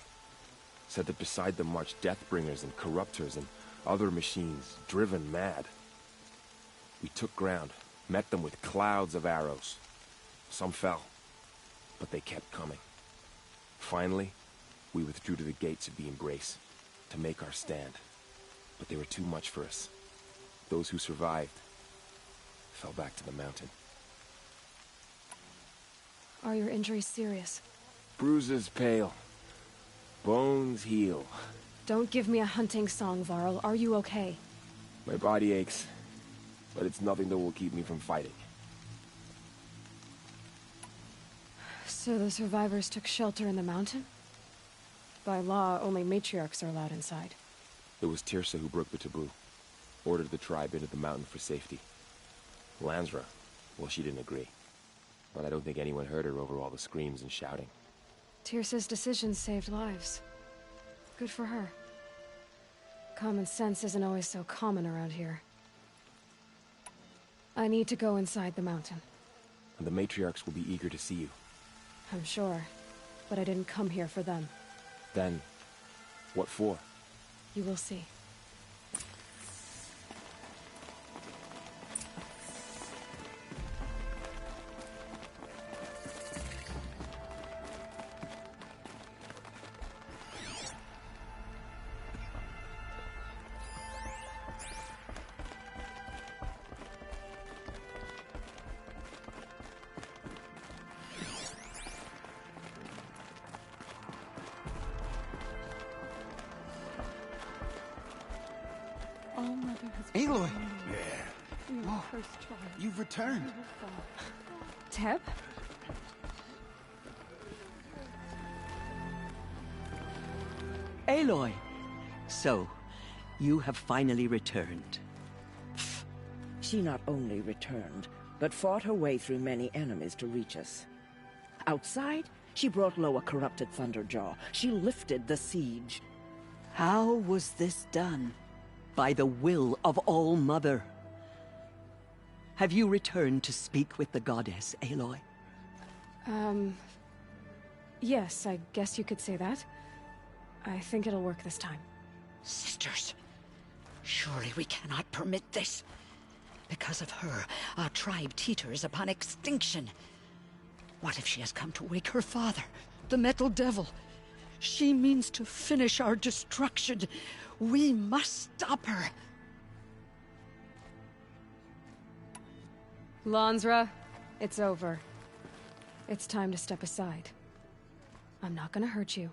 S11: Said that beside them marched Deathbringers and Corruptors and other machines, driven mad. We took ground, met them with clouds of arrows. Some fell, but they kept coming. Finally, we withdrew to the gates of the Embrace, to make our stand. But they were too much for us. Those who survived fell back to the mountain.
S1: Are your injuries serious?
S11: Bruises pale. Bones heal.
S1: Don't give me a hunting song, Varl. Are you okay?
S11: My body aches, but it's nothing that will keep me from fighting.
S1: So the survivors took shelter in the mountain? By law, only matriarchs are allowed inside.
S11: It was Tirsa who broke the taboo. ordered the tribe into the mountain for safety. Lansra, well, she didn't agree. But I don't think anyone heard her over all the screams and shouting.
S1: Tyrsa's decision saved lives. Good for her. Common sense isn't always so common around here. I need to go inside the mountain.
S11: And the matriarchs will be eager to see you.
S1: I'm sure. But I didn't come here for them.
S11: Then, what for?
S1: You will see.
S12: Aloy!
S1: Yeah.
S12: Oh, you've returned.
S1: Teb?
S13: Aloy! So, you have finally returned.
S10: She not only returned, but fought her way through many enemies to reach us. Outside, she brought low a corrupted Thunderjaw. She lifted the siege.
S13: How was this done? By the will of All-Mother. Have you returned to speak with the goddess, Aloy?
S1: Yes, I guess you could say that. I think it'll work this time.
S14: Sisters, surely we cannot permit this. Because of her, our tribe teeters upon extinction. What if she has come to wake her father, the Metal Devil? She means to finish our destruction. We must stop her.
S1: Lansra, it's over. It's time to step aside. I'm not gonna hurt you.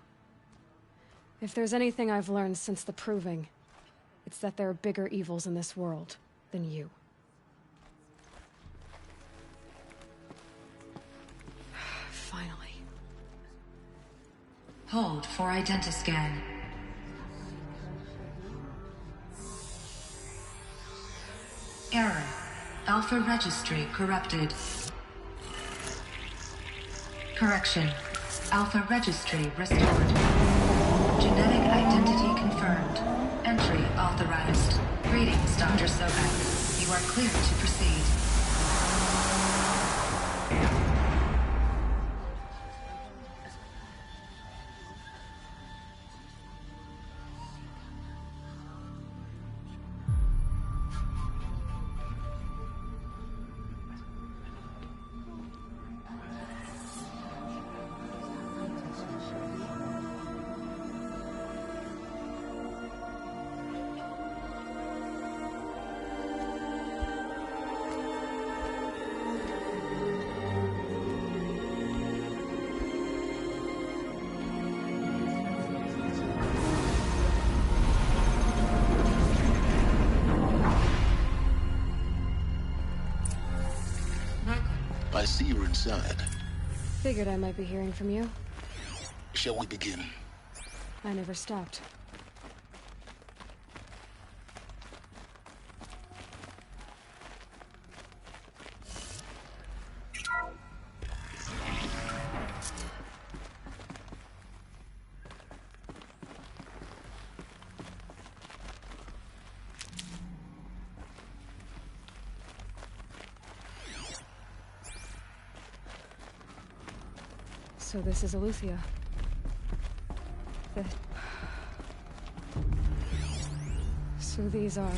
S1: If there's anything I've learned since the Proving, it's that there are bigger evils in this world than you. Finally.
S4: Hold for identiscan. Error. Alpha registry corrupted. Correction. Alpha registry restored. Genetic identity confirmed. Entry authorized. Greetings, Dr. Sobek. You are clear to proceed.
S2: I see you're inside.
S1: Figured I might be hearing from you.
S2: Shall we begin?
S1: I never stopped. So this is Aletheia. So these are...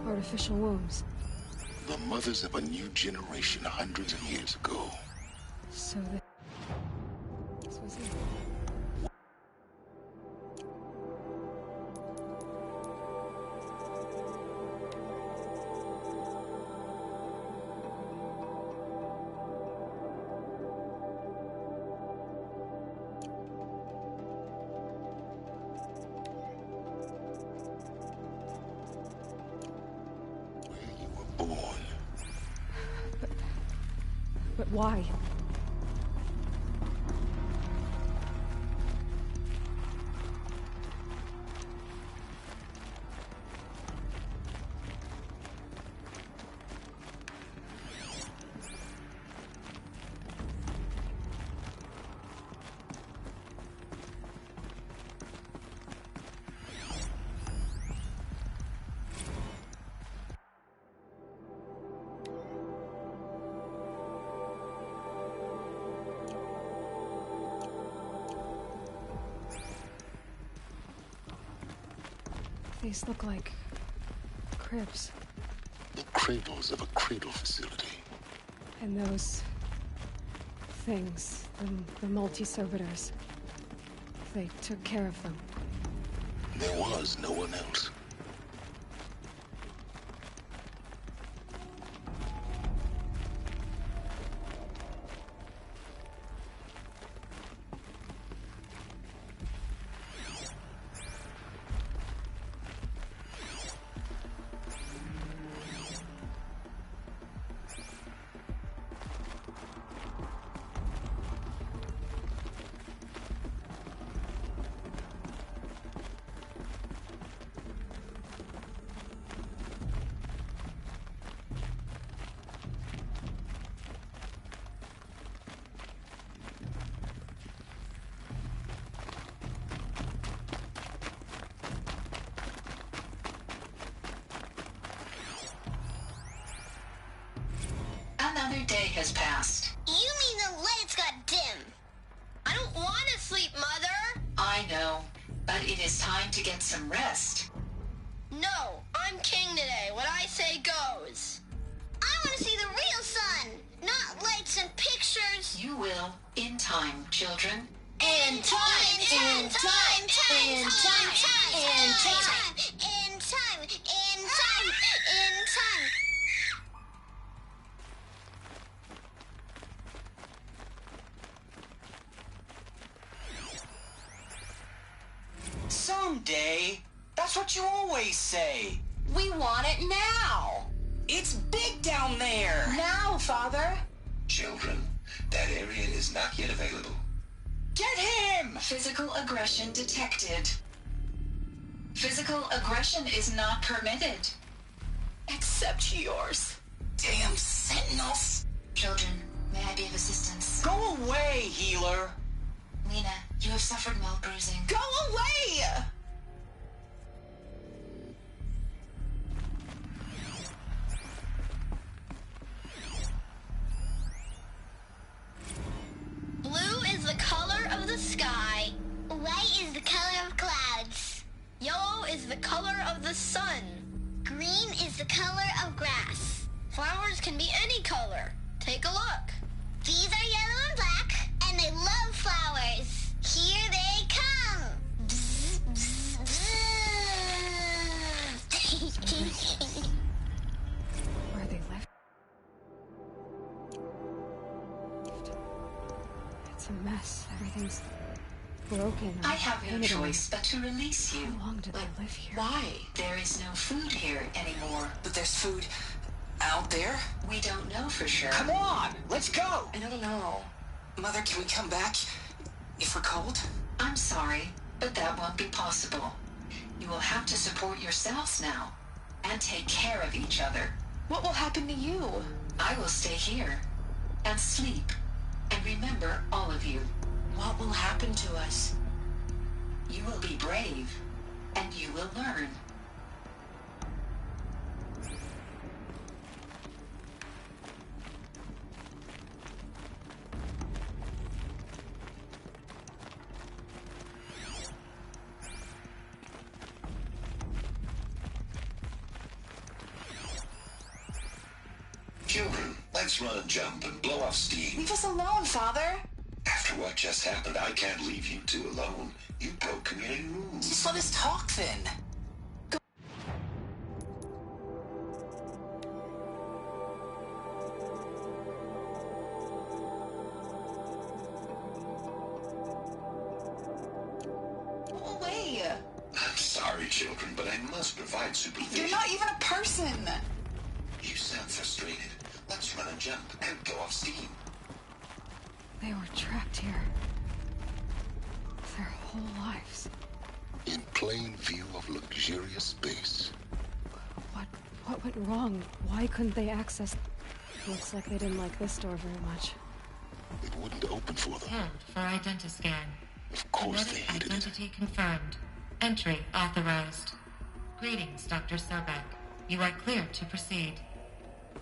S1: artificial wombs.
S2: The mothers of a new generation hundreds of years ago.
S1: So this was it. But why? These look like cribs.
S2: The cradles of a cradle facility.
S1: And those things, the multi-servitors, they took care of them.
S2: There was no one else.
S6: Another day has passed.
S15: You mean the lights got dim? I don't want to sleep, Mother!
S6: I know, but it is time to get some rest.
S15: No, I'm king today. What I say goes. I want to see the real sun, not lights and pictures.
S6: You will, in time, children.
S15: In time, in time, in time, in time, in time, in time, in time, in time.
S16: Someday. That's what you always say.
S4: We want it now.
S16: It's big down there.
S4: Now, Father.
S5: Children, that area is not yet available.
S16: Get him!
S6: Physical aggression detected. Physical aggression is not permitted.
S4: Except yours.
S16: Damn sentinels.
S6: Children, may I be of assistance?
S16: Go away, healer.
S6: Lena, you have suffered mild bruising.
S16: Go away!
S15: Blue is the color of the sky. White is the color of clouds. Yellow is the color of the sun. Green is the color of grass. Flowers can be any color. Take a look. These are yellow and black, and they love flowers. Here they come. Bzz, bzz, bzz.
S1: Where they left. It's a mess. Everything's broken.
S6: I have no choice but to release you.
S1: How long did they live here?
S6: Why? There is no food here anymore.
S16: But there's food out there?
S6: We don't know for sure.
S16: Come on, let's go.
S4: I don't know.
S16: Mother, can we come back if we're cold?
S6: I'm sorry, but that won't be possible. You will have to support yourselves now and take care of each other.
S4: What will happen to you?
S6: I will stay here and sleep and remember all of you.
S4: What will happen to us?
S6: You will be brave and you will learn.
S5: Children, let's run and jump and blow off steam.
S4: Leave us alone, Father.
S5: After what just happened, I can't leave you two alone. You broke community rules.
S16: Just let us talk then.
S4: Go away.
S5: I'm sorry, children, but I must provide supervision.
S4: You're not even a person.
S5: You sound frustrated. Let's run and jump and go off steam.
S1: They were trapped here. Their whole lives.
S2: In plain view of luxurious space.
S1: What went wrong? Why couldn't they access? Looks like they didn't like this door very much.
S2: It wouldn't open for them.
S17: Held for identiscan.
S2: Of course they
S17: Genetic
S2: hated it.
S17: identity confirmed. Entry authorized. Greetings, Dr. Sobek. You are clear to proceed.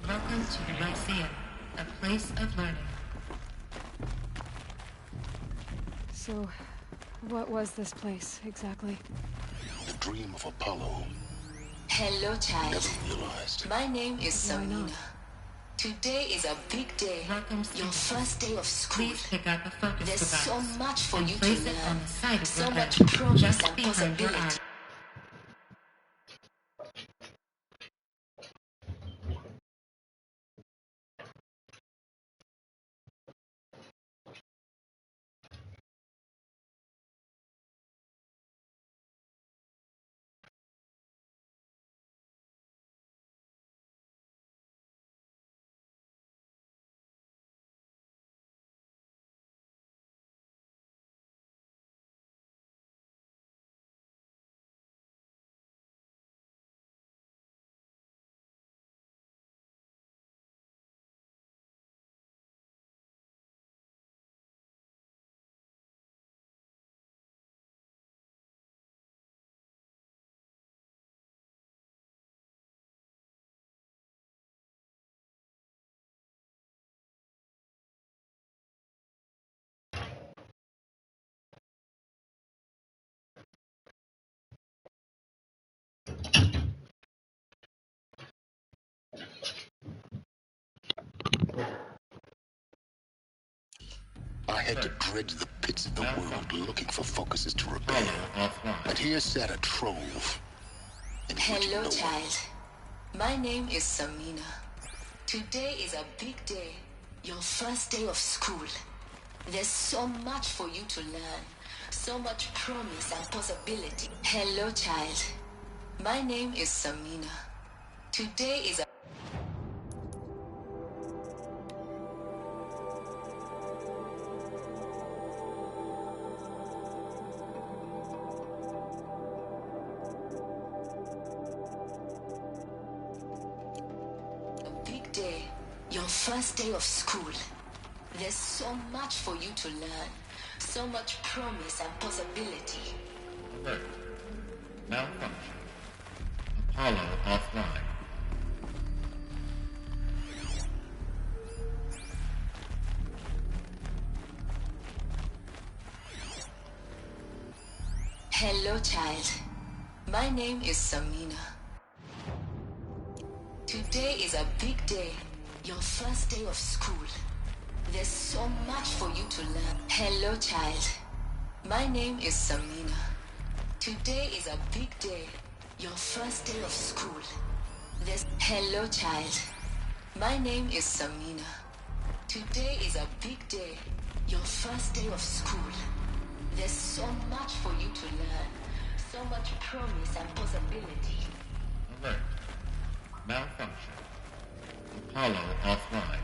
S17: Welcome to the Lyceum, a place of learning.
S1: So, what was this place, exactly?
S2: The dream of Apollo.
S4: Hello, child.
S2: Never realized.
S4: My name is Samina. Today is a big day. Your first day of school.
S17: Please pick up a focus
S4: There's
S17: device
S4: so much for
S17: and
S4: you to
S17: place it on
S4: learn.
S17: the side of
S4: So
S17: your
S4: much
S17: head,
S4: promise
S17: just
S4: and
S17: behind your
S4: possibility.
S17: eye.
S2: I had to dredge the pits of the world looking for focuses to repair. And here sat a trove.
S4: Hello, child. My name is Samina. Today is a big day. Your first day of school. There's so much for you to learn. So much promise and possibility. Hello, child. My name is Samina. Today is a... big day. Your first day of school. There's so much for you to learn. So much promise and possibility.
S17: Alert. Malfunction. Apollo offline.
S4: Hello, child. My name is Samina. Today is a big day. Your first day of school. There's so much for you to learn. Hello, child. My name is Samina. Today is a big day. Your first day of school. Hello, child. My name is Samina. Today is a big day. Your first day of school. There's so much for you to learn. So much promise and possibility.
S17: Alert. Malfunction. Apollo offline.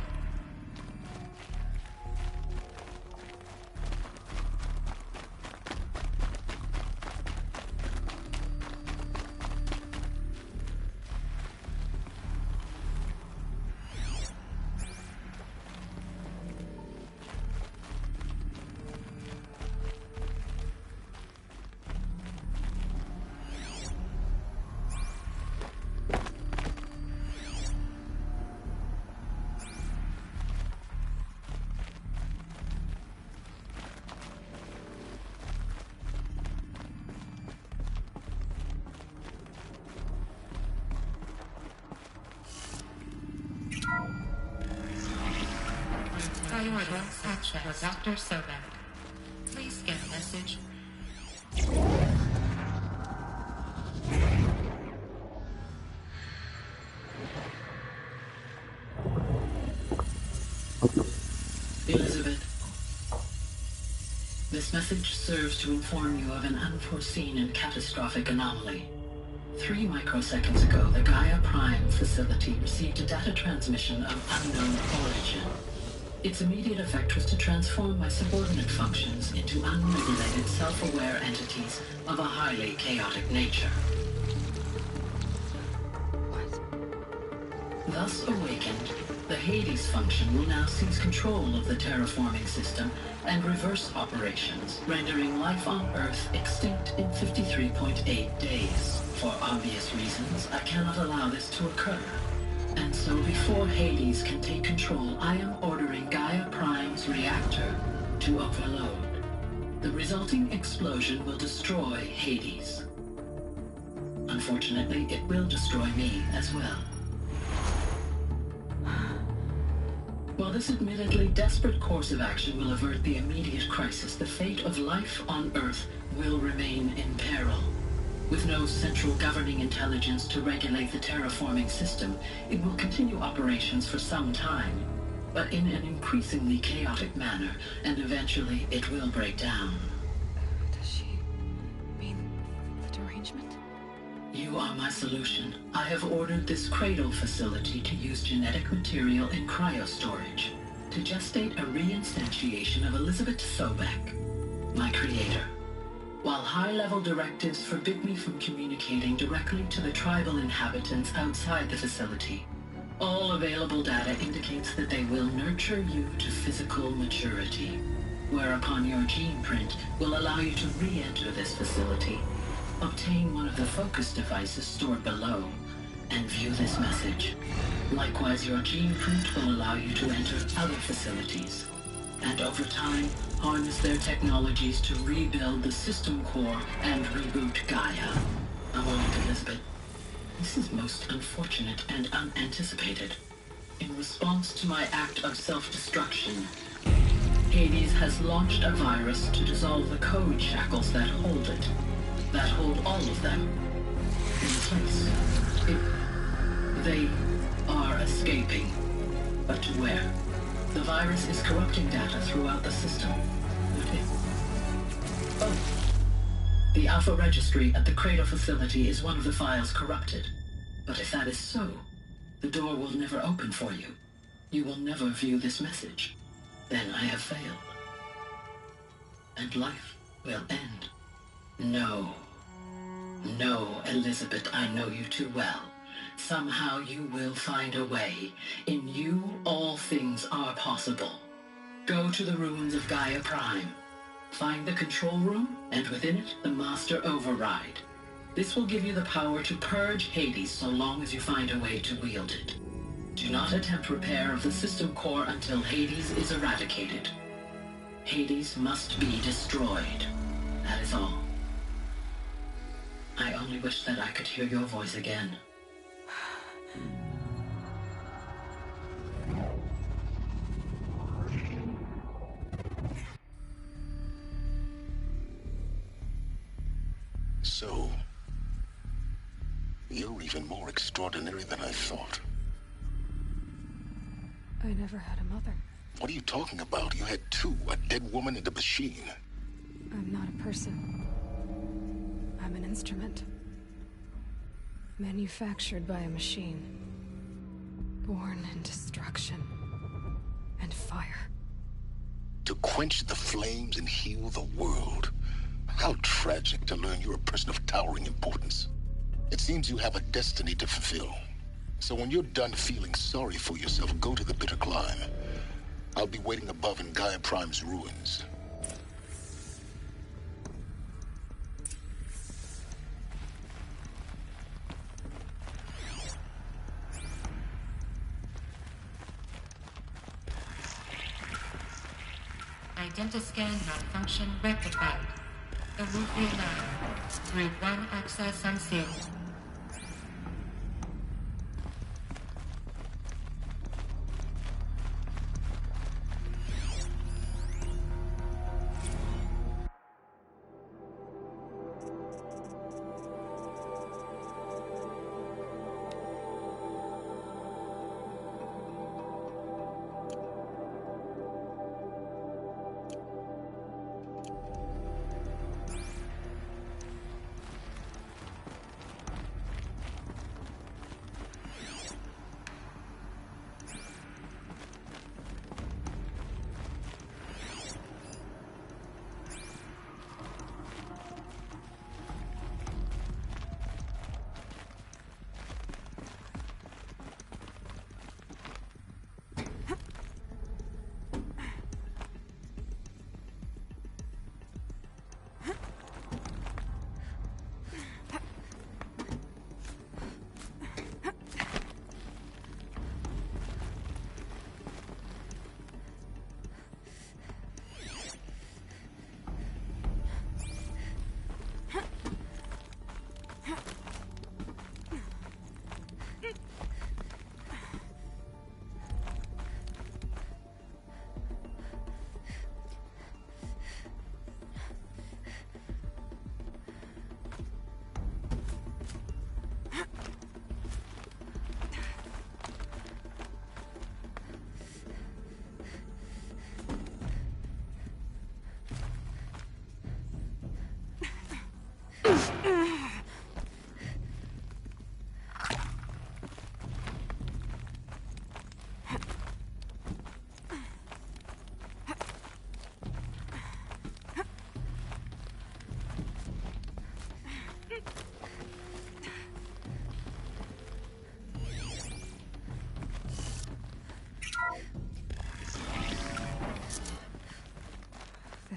S17: Priority access for Dr. Sobek. Please get message.
S6: Elizabeth, this message serves to inform you of an unforeseen and catastrophic anomaly. 3 microseconds ago, the Gaia Prime facility received a data transmission of unknown origin. Its immediate effect was to transform my subordinate functions into unregulated, self-aware entities of a highly chaotic nature. Thus awakened, the Hades function will now seize control of the terraforming system and reverse operations, rendering life on Earth extinct in 53.8 days. For obvious reasons, I cannot allow this to occur. And so before Hades can take control, I am ordering Gaia Prime's reactor to overload. The resulting explosion will destroy Hades. Unfortunately, it will destroy me as well. While this admittedly desperate course of action will avert the immediate crisis, the fate of life on Earth will remain in peril. With no central governing intelligence to regulate the terraforming system, it will continue operations for some time, but in an increasingly chaotic manner, and eventually it will break down.
S1: Does she mean the derangement?
S6: You are my solution. I have ordered this cradle facility to use genetic material in cryostorage to gestate a reinstantiation of Elizabeth Sobek, my creator. While high-level directives forbid me from communicating directly to the tribal inhabitants outside the facility, all available data indicates that they will nurture you to physical maturity, whereupon your gene print will allow you to re-enter this facility, obtain one of the focus devices stored below, and view this message. Likewise, your gene print will allow you to enter other facilities, and over time, harness their technologies to rebuild the system core and reboot Gaia. I warned Elizabeth. This is most unfortunate and unanticipated. In response to my act of self-destruction, Hades has launched a virus to dissolve the code shackles that hold it, that hold all of them in place. They are escaping, but to where? The virus is corrupting data throughout the system. The Alpha Registry at the Cradle facility is one of the files corrupted. But if that is so, the door will never open for you. You will never view this message. Then I have failed. And life will end. No. No, Elizabeth, I know you too well. Somehow you will find a way. In you, all things are possible. Go to the ruins of Gaia Prime. Find the control room, and within it, the Master Override. This will give you the power to purge Hades so long as you find a way to wield it. Do not attempt repair of the system core until Hades is eradicated. Hades must be destroyed. That is all. I only wish that I could hear your voice again.
S2: So, you're even more extraordinary than I thought.
S1: I never had a mother.
S2: What are you talking about? You had two, a dead woman and a machine.
S1: I'm not a person. I'm an instrument. Manufactured by a machine. Born in destruction and fire.
S2: To quench the flames and heal the world. How tragic to learn you're a person of towering importance. It seems you have a destiny to fulfill. So when you're done feeling sorry for yourself, go to the bitter climb. I'll be waiting above in Gaia Prime's ruins.
S17: Identiscan malfunction rectified. The route realigned. Group 1 access unsealed.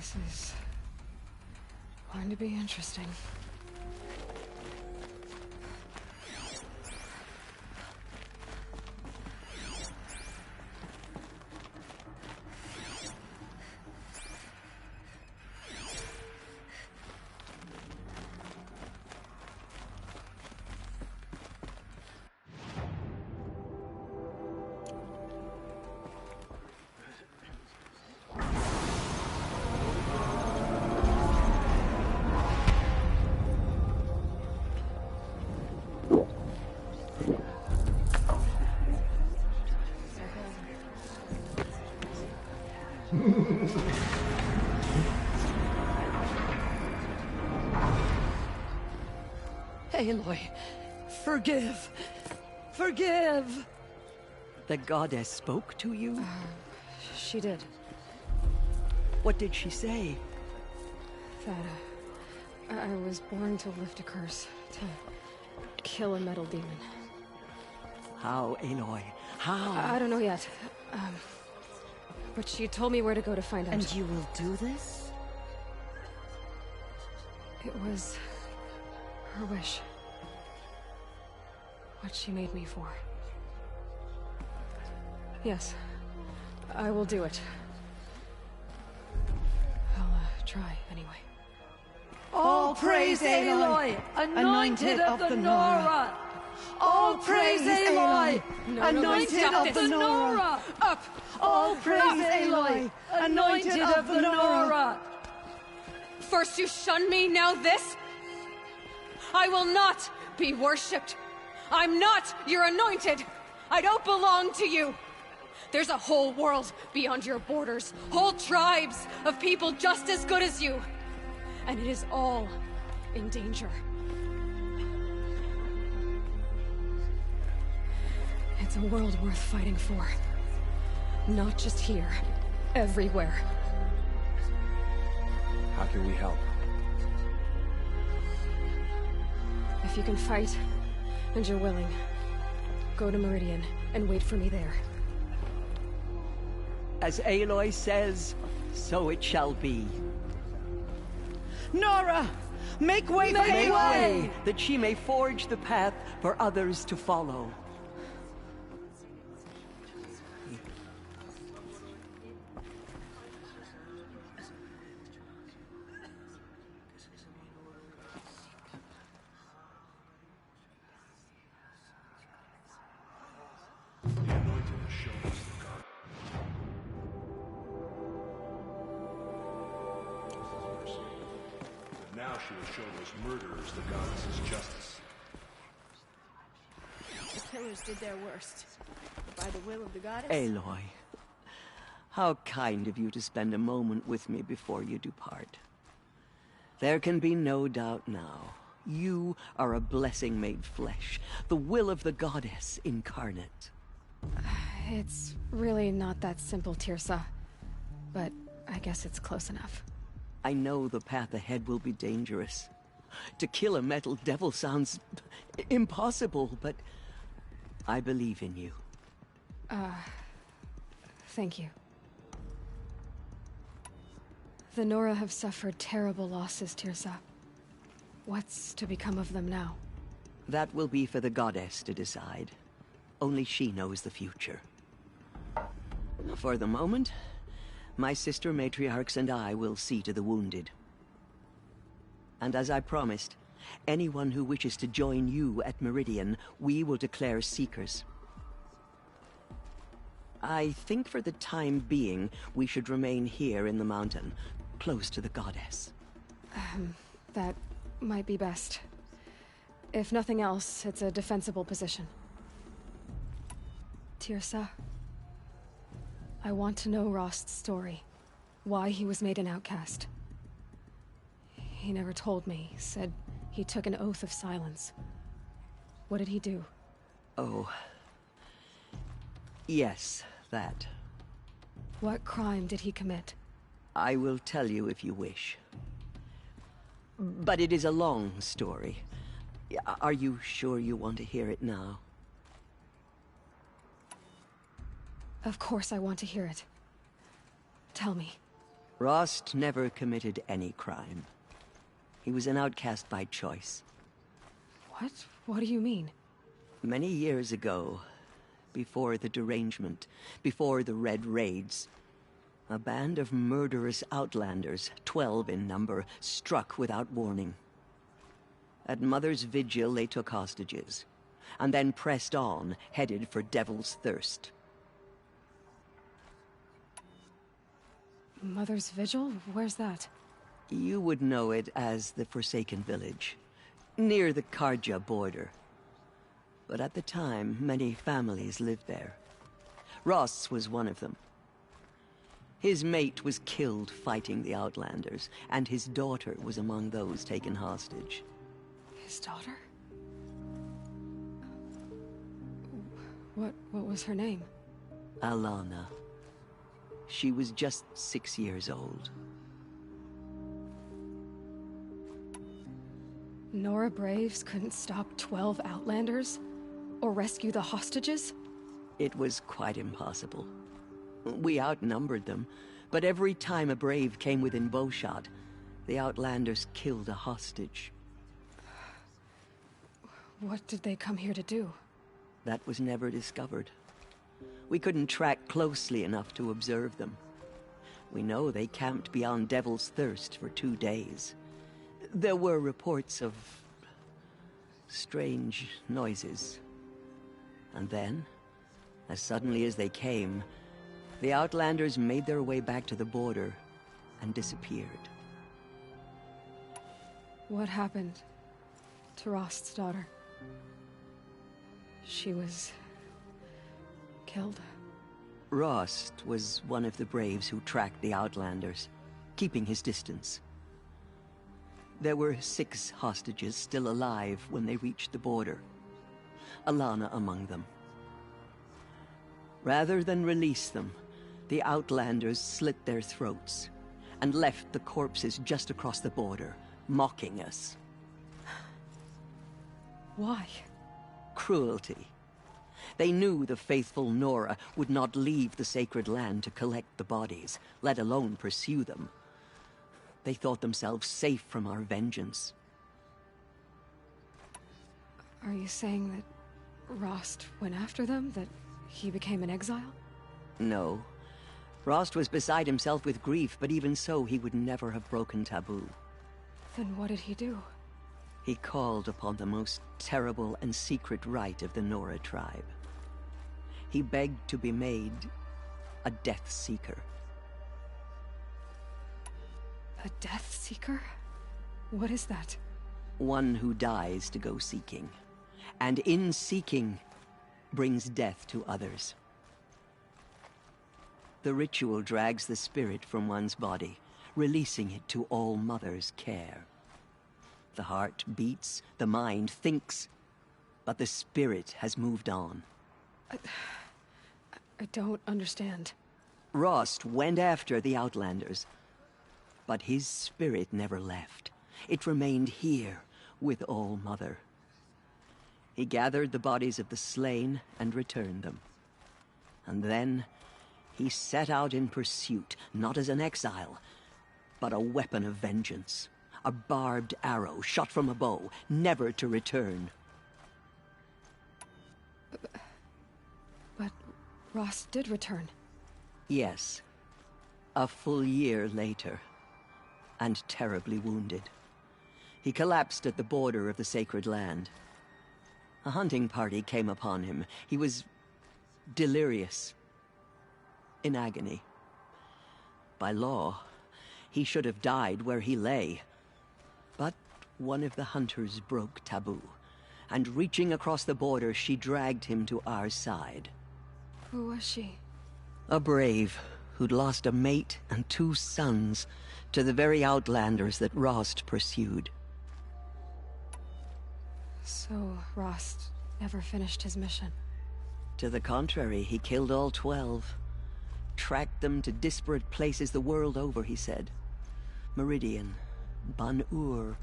S1: This is going to be interesting.
S13: Aloy, forgive! Forgive! The goddess spoke to you?
S1: She did.
S13: What did she say?
S1: That I was born to lift a curse, to kill a metal demon.
S13: How, Aloy? How?
S1: I don't know yet. But she told me where to go to find out.
S14: And you will do this?
S1: It was her wish. What she made me for. Yes, I will do it. I'll try anyway.
S13: All praise Aloy, anointed of the Nora! All praise Aloy, anointed of the Nora!
S1: Up!
S13: All praise Aloy, anointed of the Nora!
S1: First you shun me, now this? I will not be worshipped. I'm not your anointed. I don't belong to you. There's a whole world beyond your borders, whole tribes of people just as good as you. And it is all in danger. It's a world worth fighting for. Not just here, everywhere.
S11: How can we help?
S1: If you can fight, and you're willing, go to Meridian and wait for me there.
S13: As Aloy says, so it shall be. Nora! Make way for Aloy! That she may forge the path for others to follow.
S18: Now she will show those murderers the goddess's justice.
S19: The killers did their worst. By the will of the goddess...
S13: Aloy, how kind of you to spend a moment with me before you depart. There can be no doubt now. You are a blessing made flesh, the will of the goddess incarnate.
S1: It's really not that simple, Tirsa. But I guess it's close enough.
S13: I know the path ahead will be dangerous. To kill a metal devil sounds impossible, but I believe in you.
S1: Thank you. The Nora have suffered terrible losses, Tirsa. What's to become of them now?
S13: That will be for the goddess to decide. Only she knows the future. For the moment, my sister matriarchs and I will see to the wounded. And as I promised, anyone who wishes to join you at Meridian, we will declare seekers. I think for the time being, we should remain here in the mountain, close to the goddess.
S1: That might be best. If nothing else, it's a defensible position. Tirsa, I want to know Rost's story. Why he was made an outcast. He never told me. Said he took an oath of silence. What did he do?
S13: Oh. Yes, that.
S1: What crime did he commit?
S13: I will tell you if you wish. But it is a long story. Are you sure you want to hear it now?
S1: Of course I want to hear it. Tell me.
S13: Rost never committed any crime. He was an outcast by choice.
S1: What? What do you mean?
S13: Many years ago, before the derangement, before the Red Raids, a band of murderous outlanders, 12 in number, struck without warning. At Mother's Vigil, they took hostages, and then pressed on, headed for Devil's Thirst.
S1: Mother's Vigil? Where's that?
S13: You would know it as the Forsaken Village, near the Karja border. But at the time, many families lived there. Ross was one of them. His mate was killed fighting the Outlanders, and his daughter was among those taken hostage.
S1: His daughter? What was her name?
S13: Alana. She was just 6 years old.
S1: Nora Braves couldn't stop 12 Outlanders? Or rescue the hostages?
S13: It was quite impossible. We outnumbered them, but every time a Brave came within bowshot, the Outlanders killed a hostage.
S1: What did they come here to do?
S13: That was never discovered. We couldn't track closely enough to observe them. We know they camped beyond Devil's Thirst for 2 days. There were reports of strange noises. And then, as suddenly as they came, the Outlanders made their way back to the border and disappeared.
S1: What happened to Rost's daughter? She was killed.
S13: Rost was one of the Braves who tracked the Outlanders, keeping his distance. There were 6 hostages still alive when they reached the border. Alana among them. Rather than release them, the Outlanders slit their throats and left the corpses just across the border, mocking us.
S1: Why?
S13: Cruelty. They knew the faithful Nora would not leave the sacred land to collect the bodies, let alone pursue them. They thought themselves safe from our vengeance.
S1: Are you saying that Rost went after them? That he became an exile?
S13: No. Rost was beside himself with grief, but even so, he would never have broken taboo.
S1: Then what did he do?
S13: He called upon the most terrible and secret rite of the Nora tribe. He begged to be made a Death Seeker.
S1: A Death Seeker? What is that?
S13: One who dies to go seeking, and in seeking, brings death to others. The ritual drags the spirit from one's body, releasing it to All Mother's care. The heart beats, the mind thinks, but the spirit has moved on.
S1: I don't understand.
S13: Rost went after the Outlanders, but his spirit never left. It remained here with All Mother. He gathered the bodies of the slain and returned them. And then he set out in pursuit, not as an exile, but a weapon of vengeance. A barbed arrow shot from a bow, never to return.
S1: But Rost did return.
S13: Yes. A full year later, and terribly wounded. He collapsed at the border of the sacred land. A hunting party came upon him. He was delirious, in agony. By law, he should have died where he lay. But one of the hunters broke taboo, and reaching across the border, she dragged him to our side.
S1: Who was she?
S13: A brave who'd lost a mate and 2 sons to the very Outlanders that Rost pursued.
S1: So Rost never finished his mission?
S13: To the contrary, he killed all 12. Tracked them to disparate places the world over, he said. Meridian, Ban-Ur,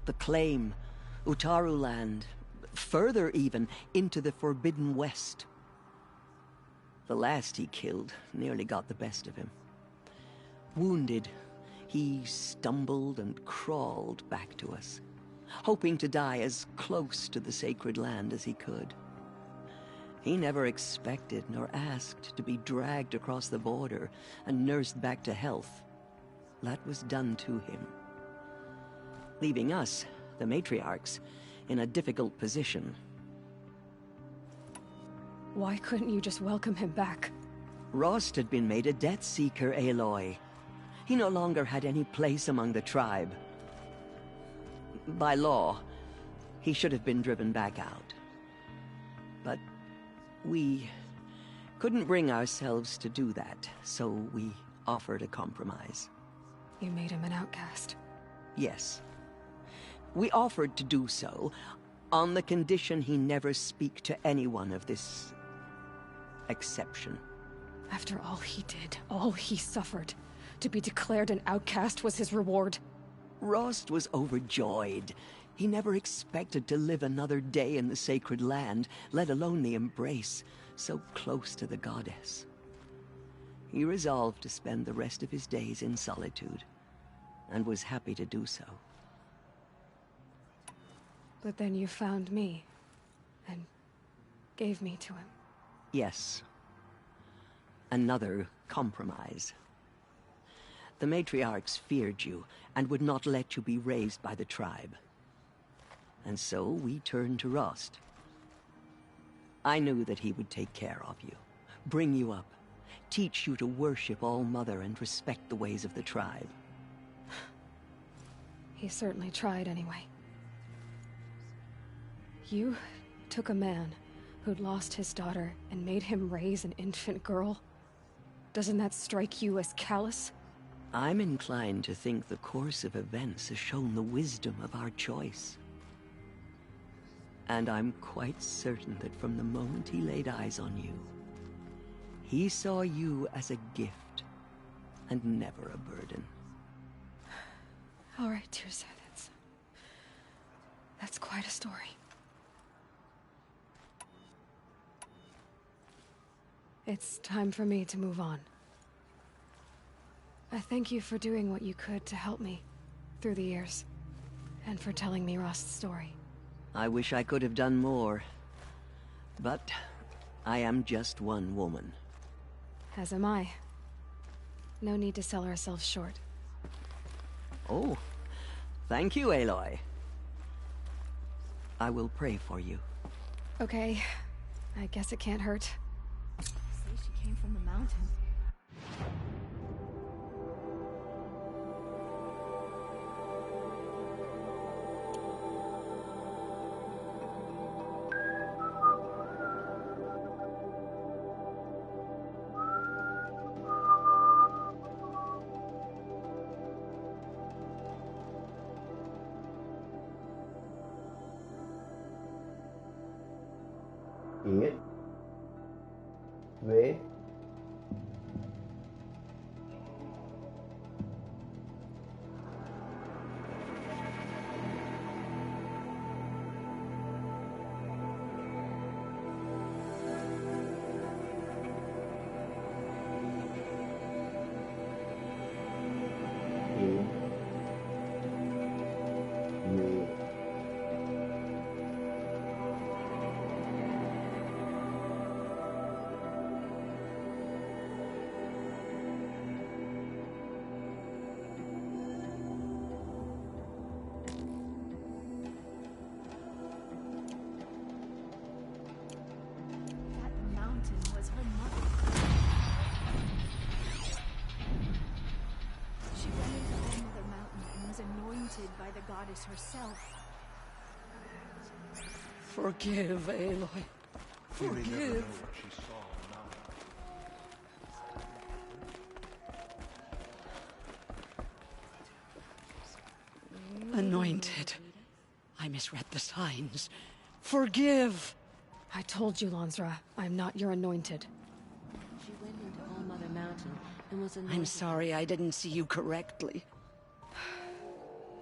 S13: the Claim, Utaruland, further even, into the Forbidden West. The last he killed nearly got the best of him. Wounded, he stumbled and crawled back to us, hoping to die as close to the sacred land as he could. He never expected nor asked to be dragged across the border and nursed back to health. That was done to him, leaving us, the matriarchs, in a difficult position.
S1: Why couldn't you just welcome him back?
S13: Rost had been made a Death Seeker, Aloy. He no longer had any place among the tribe. By law, he should have been driven back out. But we couldn't bring ourselves to do that, so we offered a compromise.
S1: You made him an outcast.
S13: Yes. We offered to do so on the condition he never speak to anyone of this exception.
S1: After all he did, all he suffered, to be declared an outcast was his reward.
S13: Rost was overjoyed. He never expected to live another day in the sacred land, let alone the embrace, so close to the goddess. He resolved to spend the rest of his days in solitude, and was happy to do so.
S1: But then you found me, and gave me to him.
S13: Yes. Another compromise. The matriarchs feared you, and would not let you be raised by the tribe. And so we turned to Rost. I knew that he would take care of you, bring you up, teach you to worship All-Mother and respect the ways of the tribe.
S1: He certainly tried anyway. You took a man who'd lost his daughter and made him raise an infant girl. Doesn't that strike you as callous?
S13: I'm inclined to think the course of events has shown the wisdom of our choice. And I'm quite certain that from the moment he laid eyes on you, he saw you as a gift, and never a burden.
S1: All right, Tirsa, that's quite a story. It's time for me to move on. I thank you for doing what you could to help me through the years, and for telling me Rost's story.
S13: I wish I could have done more, but I am just one woman.
S1: As am I. No need to sell ourselves short.
S13: Oh, thank you, Aloy. I will pray for you.
S1: Okay, I guess it can't hurt.
S19: Say she came from the mountain.
S3: Wait.
S19: By the goddess herself.
S14: Forgive, Aloy. Forgive. Anointed. I misread the signs. Forgive.
S1: I told you, Lansra, I'm not your anointed.
S20: She went into All-Mother Mountain and was anointed.
S14: I'm sorry I didn't see you correctly.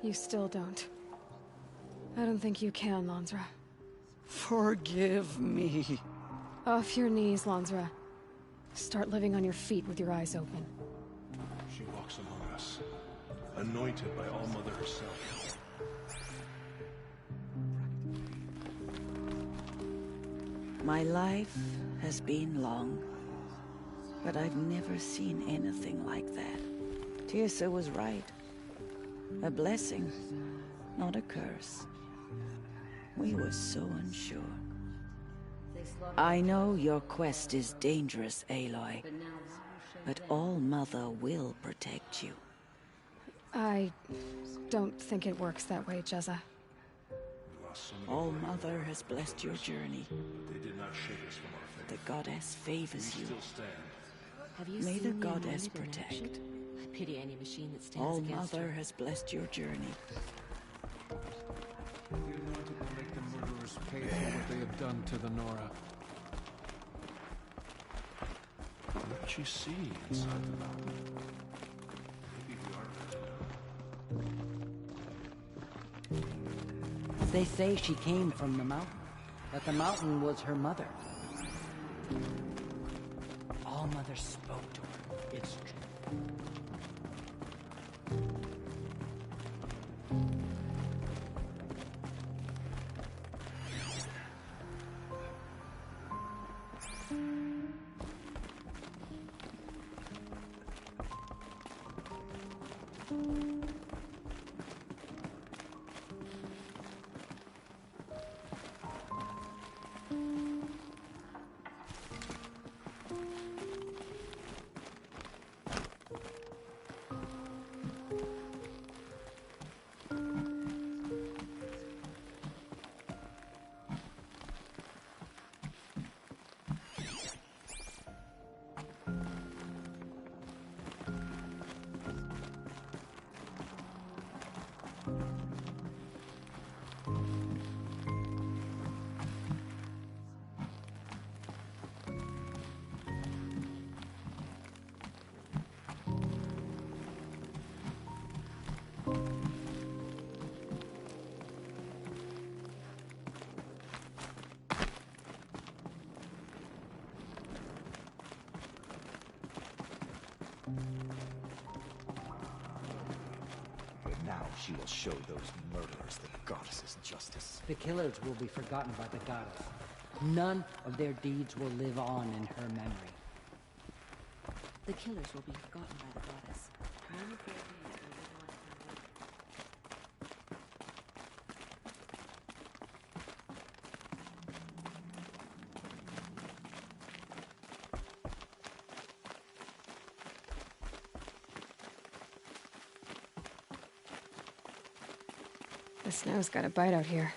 S1: You still don't. I don't think you can, Lansra.
S14: Forgive me.
S1: Off your knees, Lansra. Start living on your feet with your eyes open.
S18: She walks among us, anointed by All-Mother herself.
S10: My life has been long, but I've never seen anything like that. Tirsa was right. A blessing, not a curse. We were so unsure. I know your quest is dangerous, Aloy, but All-Mother will protect you.
S1: I don't think it works that way, Jezza.
S10: All-Mother has blessed your journey.
S18: They did not shake us from our faith.
S10: The goddess favors
S18: We
S10: you.
S18: still stand.
S20: Have you
S10: May the
S20: seen
S10: goddess
S20: Anointed in
S10: protect.
S20: action? I pity any machine that stands against her.
S10: All-Mother has blessed your journey.
S21: The Anointed will make the murderers pay for what they have done to the Nora.
S18: What did she see inside the mountain? Maybe we are meant to know.
S22: They say she came from the mountain, that the mountain was her mother. All Mother spoke to her. It's true.
S23: Now she will show those murderers the goddess's justice.
S22: The killers will be forgotten by the goddess. None of their deeds will live on in her memory.
S20: The killers will be forgotten by the goddess. None of their deeds will live on in her memory.
S1: The snow's got a bite out here.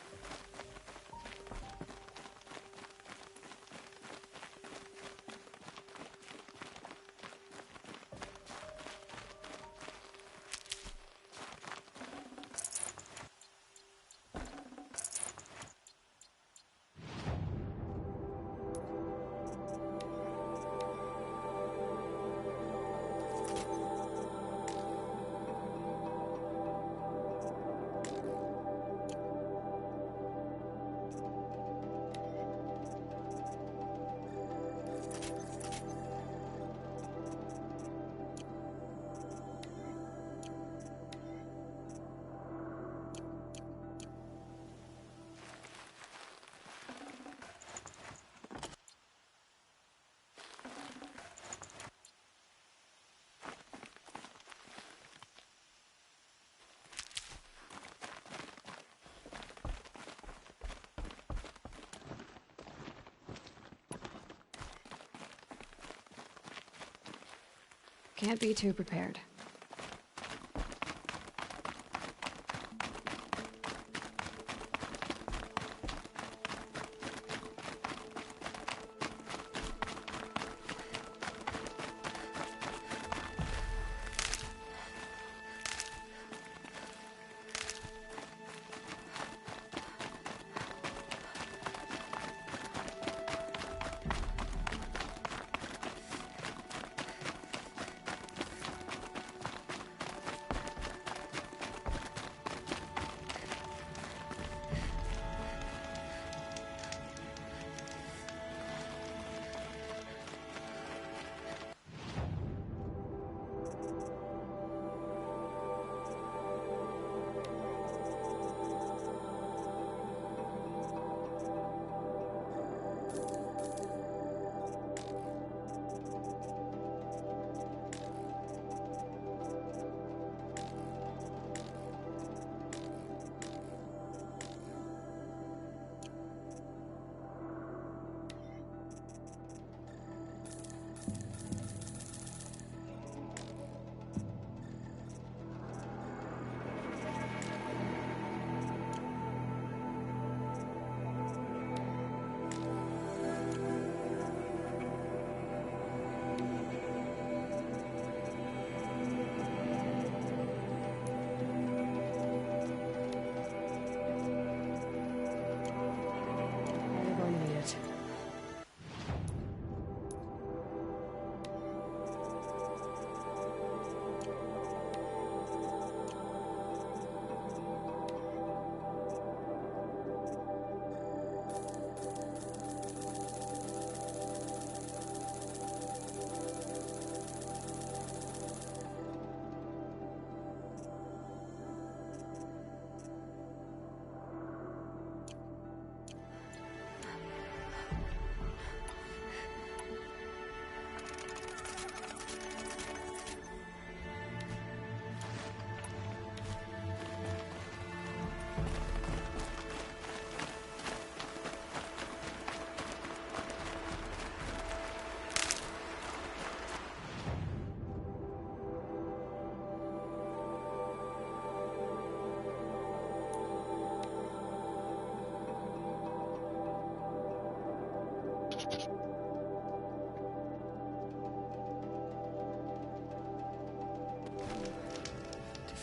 S1: Can't be too prepared.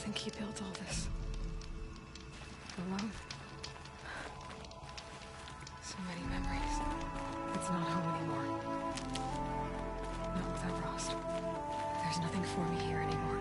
S1: think he built all this alone. So many memories. It's not home anymore. Not without Rost. There's nothing for me here anymore.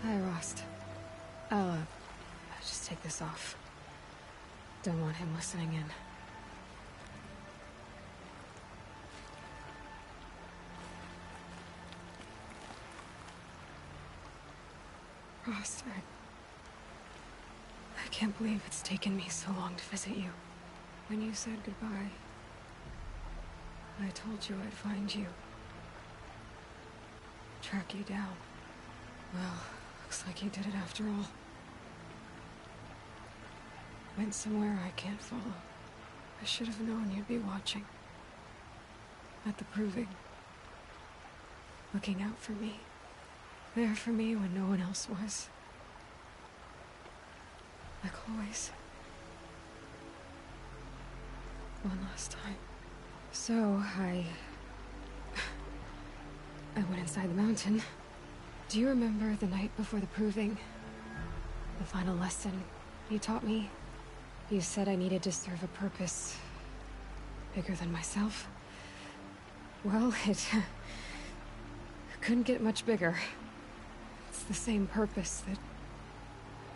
S1: Hi, Rost. I'll just take this off. Don't want him listening in. Rost, I can't believe it's taken me so long to visit you. When you said goodbye, I told you I'd find you. Track you down. Well, looks like you did it after all. Went somewhere I can't follow. I should have known you'd be watching. At the proving. Looking out for me. There for me when no one else was. Like always. One last time. So, I went inside the mountain. Do you remember the night before the proving? The final lesson you taught me? You said I needed to serve a purpose bigger than myself. Well, it couldn't get much bigger. It's the same purpose that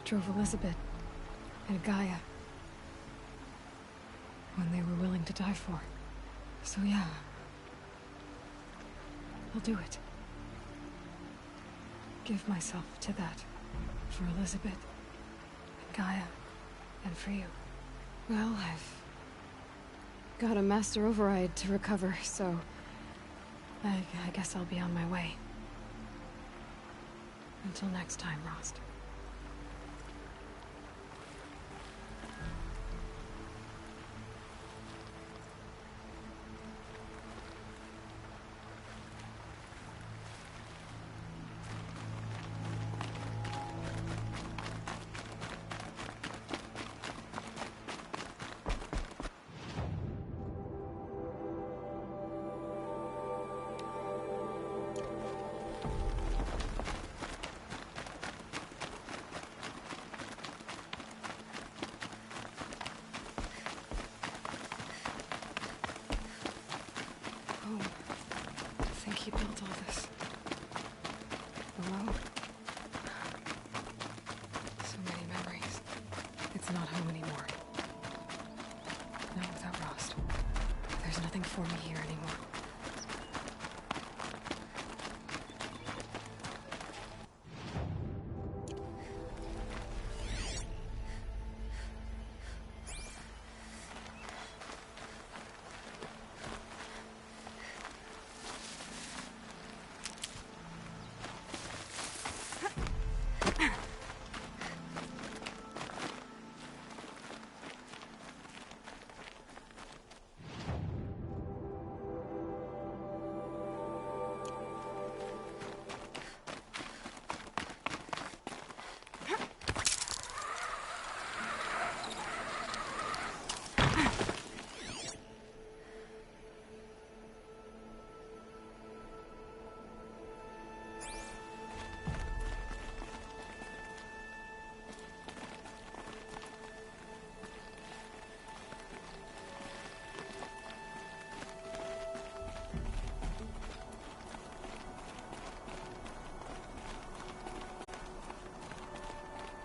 S1: drove Elizabeth and Gaia when they were willing to die for. So yeah, I'll do it. Give myself to that. For Elizabeth, and Gaia, and for you. Well, I've got a master override to recover, so I guess I'll be on my way. Until next time, Rost. for me here anymore.